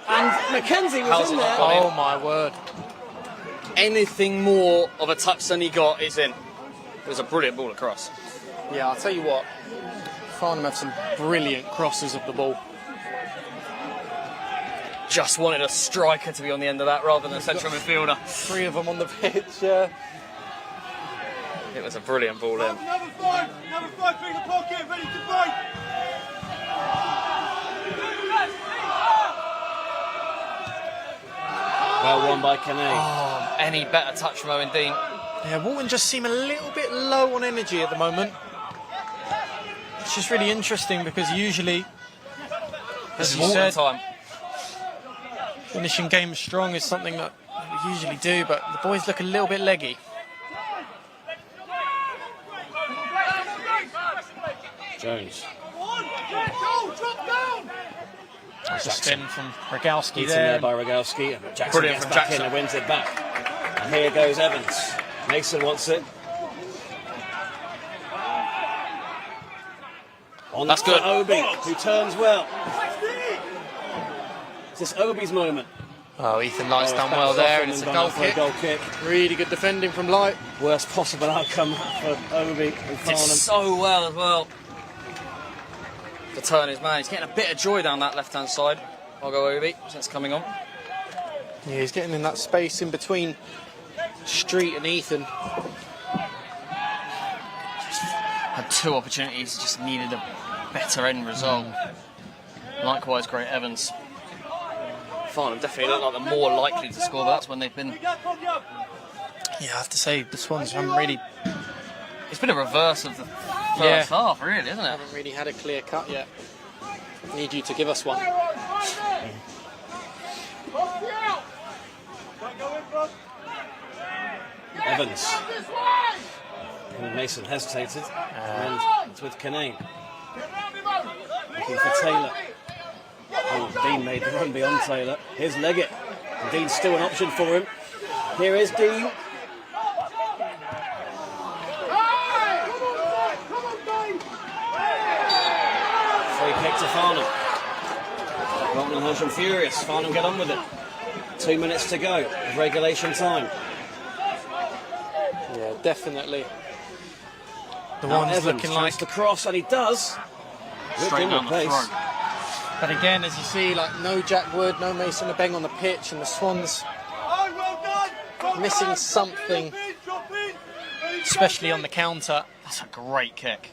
And Mackenzie was How's in it there. not gone in? Oh my word. Anything more of a touch than he got is in. It was a brilliant ball across. Yeah, I'll tell you what. Farnham have some brilliant crosses of the ball. Just wanted a striker to be on the end of that rather than a central midfielder. 3 of them on the pitch, yeah. It was a brilliant ball in. Another five in the pocket, ready to break. Well won by Kanane. Oh, any better touch from Owen Dean? Yeah, Walton just seem a little bit low on energy at the moment. It's just really interesting because usually, as you said, time. finishing games strong is something that we usually do, but the boys look a little bit leggy. Jones. That's a spin from Rogowski Eaten there there. by Rogowski. Jackson Brilliant gets from back Jackson. in and wins it back. And here goes Evans. Mason wants it. On That's for good. Obi, who turns well. Is this Obi's moment? Oh, Ethan Light's done well Bounced there, off and him it's a gone goal out for a kick. goal kick. Really good defending from Light. Worst possible outcome for Obi and Did Farnham. so well as well. To turn his man. He's getting a bit of joy down that left-hand side. I'll go Obi since coming on. Yeah, he's getting in that space in between Street and Ethan. Had 2 opportunities, just needed a better end result. Likewise, Great Evans. Farnham definitely look like they're more likely to score, but that's when they've been. Yeah, I have to say, the Swans haven't really It's been a reverse of the first half, really, isn't it? haven't really had a clear cut yet. Need you to give us one. Evans. And Mason hesitated. And it's with Kanane. Looking for Taylor. Oh, Dean made the run beyond Taylor. Here's Leggett. And Dean's still an option for him. Here is Dean. Free kick to Farnham. Walton and Hersham furious. Farnham get on with it. 2 minutes to go of regulation time. Yeah, definitely. The Now one's Evans looking tries like. to cross, and he does. Straight down the throat. But again, as you see, like no Jack Wood, no Mason LeBeng on the pitch, and the Swans missing something, especially on the counter. That's a great kick.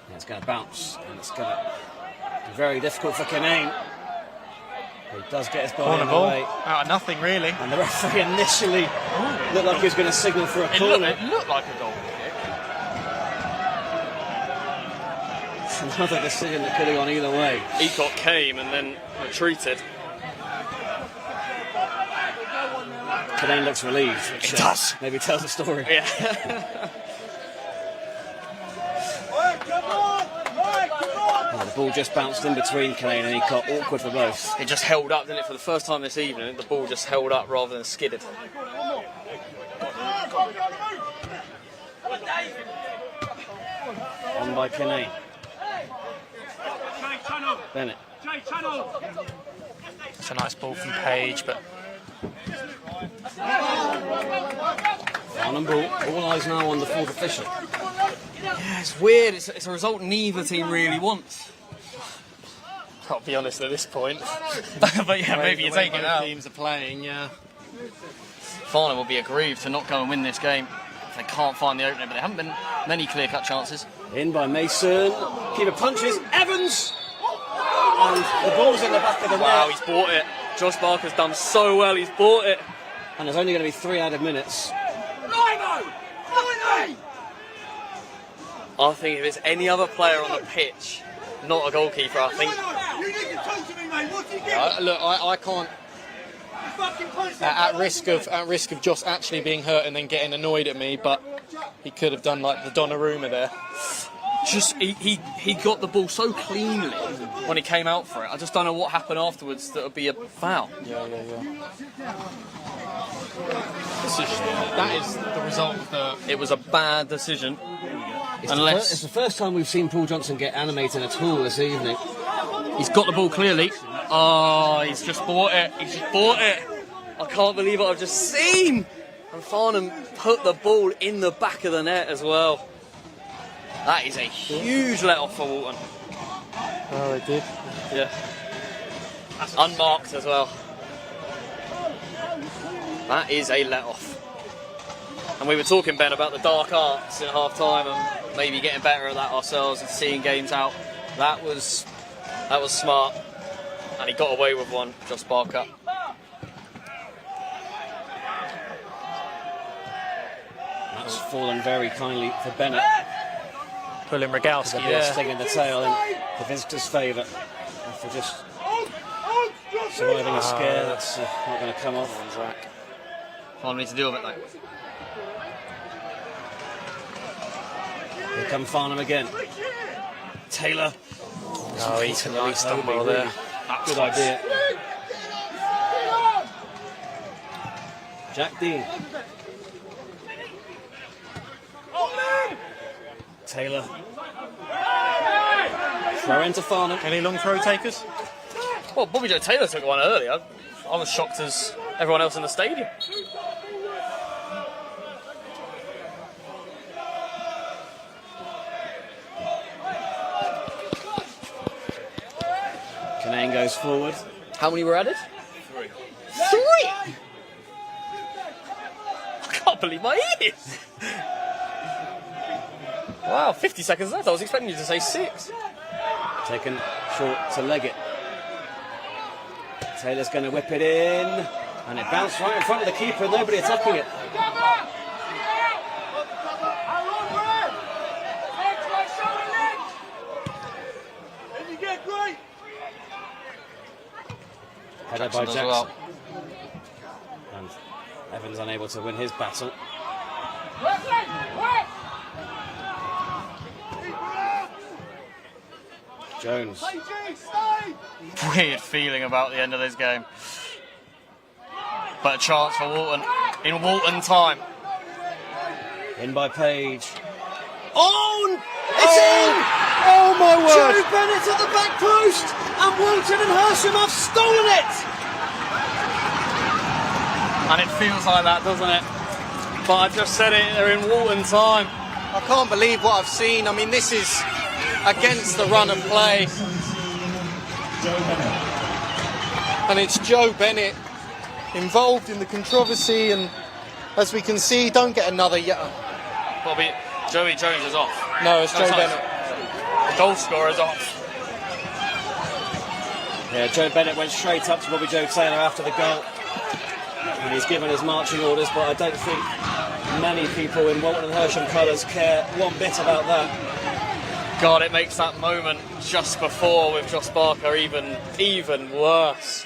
Yeah, it's going to bounce, and it's going to be very difficult for Kinane. He does get his body Corner in the ball. way. Out of nothing, really. And the referee initially looked like he was going to signal for a It corner. looked like a goal kick. It's another decision that could have gone either way. Eacott came and then retreated. Kinane looks relieved. Which, It does. Maybe tells the story. Yeah. Oh, the ball just bounced in between Kinane and Eacott. Awkward for both. It just held up, didn't it? For the first time this evening, the ball just held up rather than skidded. On by Kinane. Bennett. It's a nice ball from Page, but Farnham ball. All eyes now on the fourth official. Yeah, it's weird. It's a result neither team really wants. I'll be honest at this point. But yeah, maybe you take it out. Teams are playing, yeah. Farnham will be aggrieved to not go and win this game if they can't find the opening, but there haven't been many clear-cut chances. In by Mason. Keeper punches. Evans! And the ball's in the back of the Wow, net. he's bought it. Josh Barker's done so well, he's bought it. And there's only going to be 3 added minutes. I think if it's any other player on the pitch, not a goalkeeper, I think. Look, I can't. At risk of Josh actually being hurt and then getting annoyed at me, but he could have done like the Donnarumma there. Just he got the ball so cleanly when he came out for it. I just don't know what happened afterwards that would be a foul. Yeah. That is the result of the. It was a bad decision. It's the first time we've seen Paul Johnson get animated at all this evening. He's got the ball clearly. Oh, he's just bought it. He's just bought it. I can't believe what I've just seen. And Farnham put the ball in the back of the net as well. That is a huge let-off for Walton. Oh, they did. Yeah. Unmarked as well. That is a let-off. And we were talking, Ben, about the dark arts in half-time and maybe getting better at that ourselves and seeing games out. That was smart. And he got away with one, Josh Barker. That's fallen very kindly for Bennett. Pulling There's Rogalski a bit of there. sting in the tail in the visitors' favour. After just surviving a scare, that's not going to come off. Farnham need to deal with it, though. Here come Farnham again. Taylor. Oh, he's a nice stumble Really there. Good idea. Jack Dean. Taylor. Throw into Farnham. Any long throw takers? Well, Bobby Joe Taylor took one earlier. I was shocked as everyone else in the stadium. Kinane goes forward. How many were added? 3. 3? I can't believe my ears. Wow, 50 seconds left. I was expecting you to say 6. Taken short to Leggett. Taylor's going to whip it in. And it bounced right in front of the keeper. Nobody attacking it. Headed by Jackson as Jackson. well. And Evans unable to win his battle. Jones. Weird feeling about the end of this game. But a chance for Walton in Walton time. In by Page. On! It's in! Oh my word! Joe Bennett at the back post! And Walton and Hersham have stolen it! And it feels like that, doesn't it? But I just said it, they're in Walton time. I can't believe what I've seen. I mean, this is against the run of play. And it's Joe Bennett involved in the controversy, and as we can see, don't get another Bobby, Joey Jones is off. No, it's Joe Bennett. The goal scorer is off. Yeah, Joe Bennett went straight up to Bobby Joe Taylor after the goal. And he's given his marching orders, but I don't think many people in Walton and Hersham colours care one bit about that. God, it makes that moment just before with Josh Barker even worse.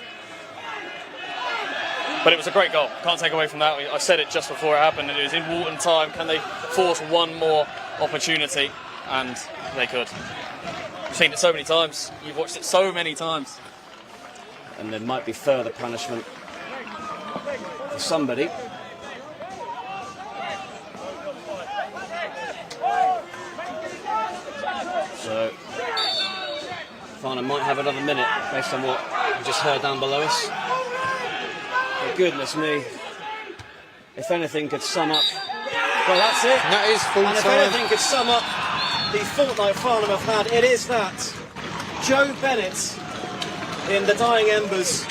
But it was a great goal. Can't take away from that. I said it just before it happened, and it was in Walton time. Can they force one more opportunity? And they could. You've seen it so many times. You've watched it so many times. And there might be further punishment for somebody. So Farnham might have another minute based on what we just heard down below us. But goodness me, if anything could sum up, well, that's it. That is full and if time. anything could sum up the fortnight Farnham have had, it is that. Joe Bennett in the dying embers,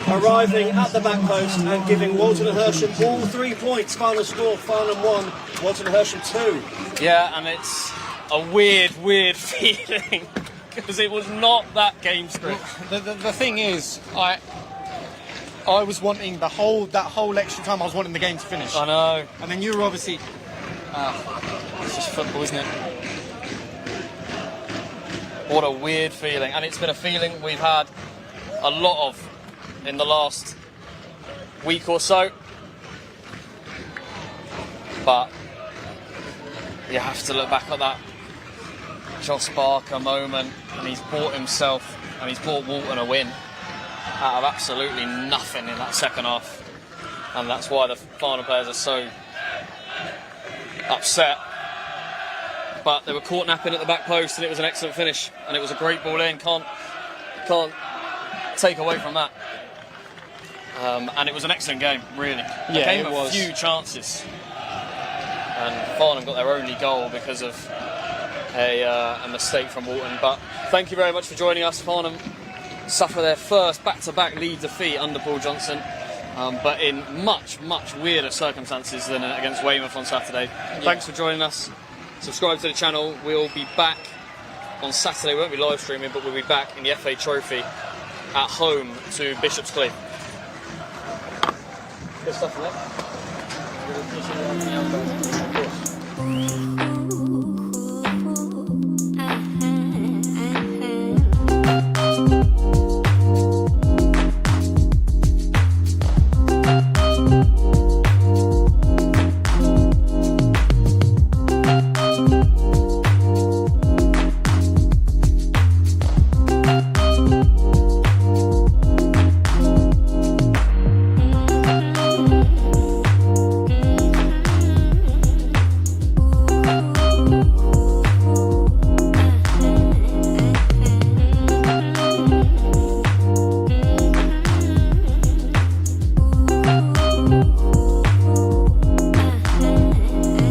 arriving at the back post and giving Walton and Hersham all 3 points. Final score, Farnham 1, Walton and Hersham 2. Yeah, and it's a weird feeling because it was not that game script. The thing is, I was wanting that whole extra time. I was wanting the game to finish. I know. And then you were obviously. It's just football, isn't it? What a weird feeling, and it's been a feeling we've had a lot of in the last week or so. But you have to look back at that Josh Barker moment, and he's bought himself and he's bought Walton a win out of absolutely nothing in that second half, and that's why the Farnham players are so upset. But they were caught napping at the back post, and it was an excellent finish, and it was a great ball in. Can't take away from that. And it was an excellent game, really. Yeah, Came it a was. few chances, and Farnham got their only goal because of a mistake from Walton. But thank you very much for joining us. Farnham suffer their first back-to-back league defeat under Paul Johnson, but in much weirder circumstances than against Weymouth on Saturday. Thanks for joining us. Subscribe to the channel. We'll be back on Saturday. We won't be live streaming, but we'll be back in the FA Trophy at home to Bishop's Cleeve. Good stuff, mate.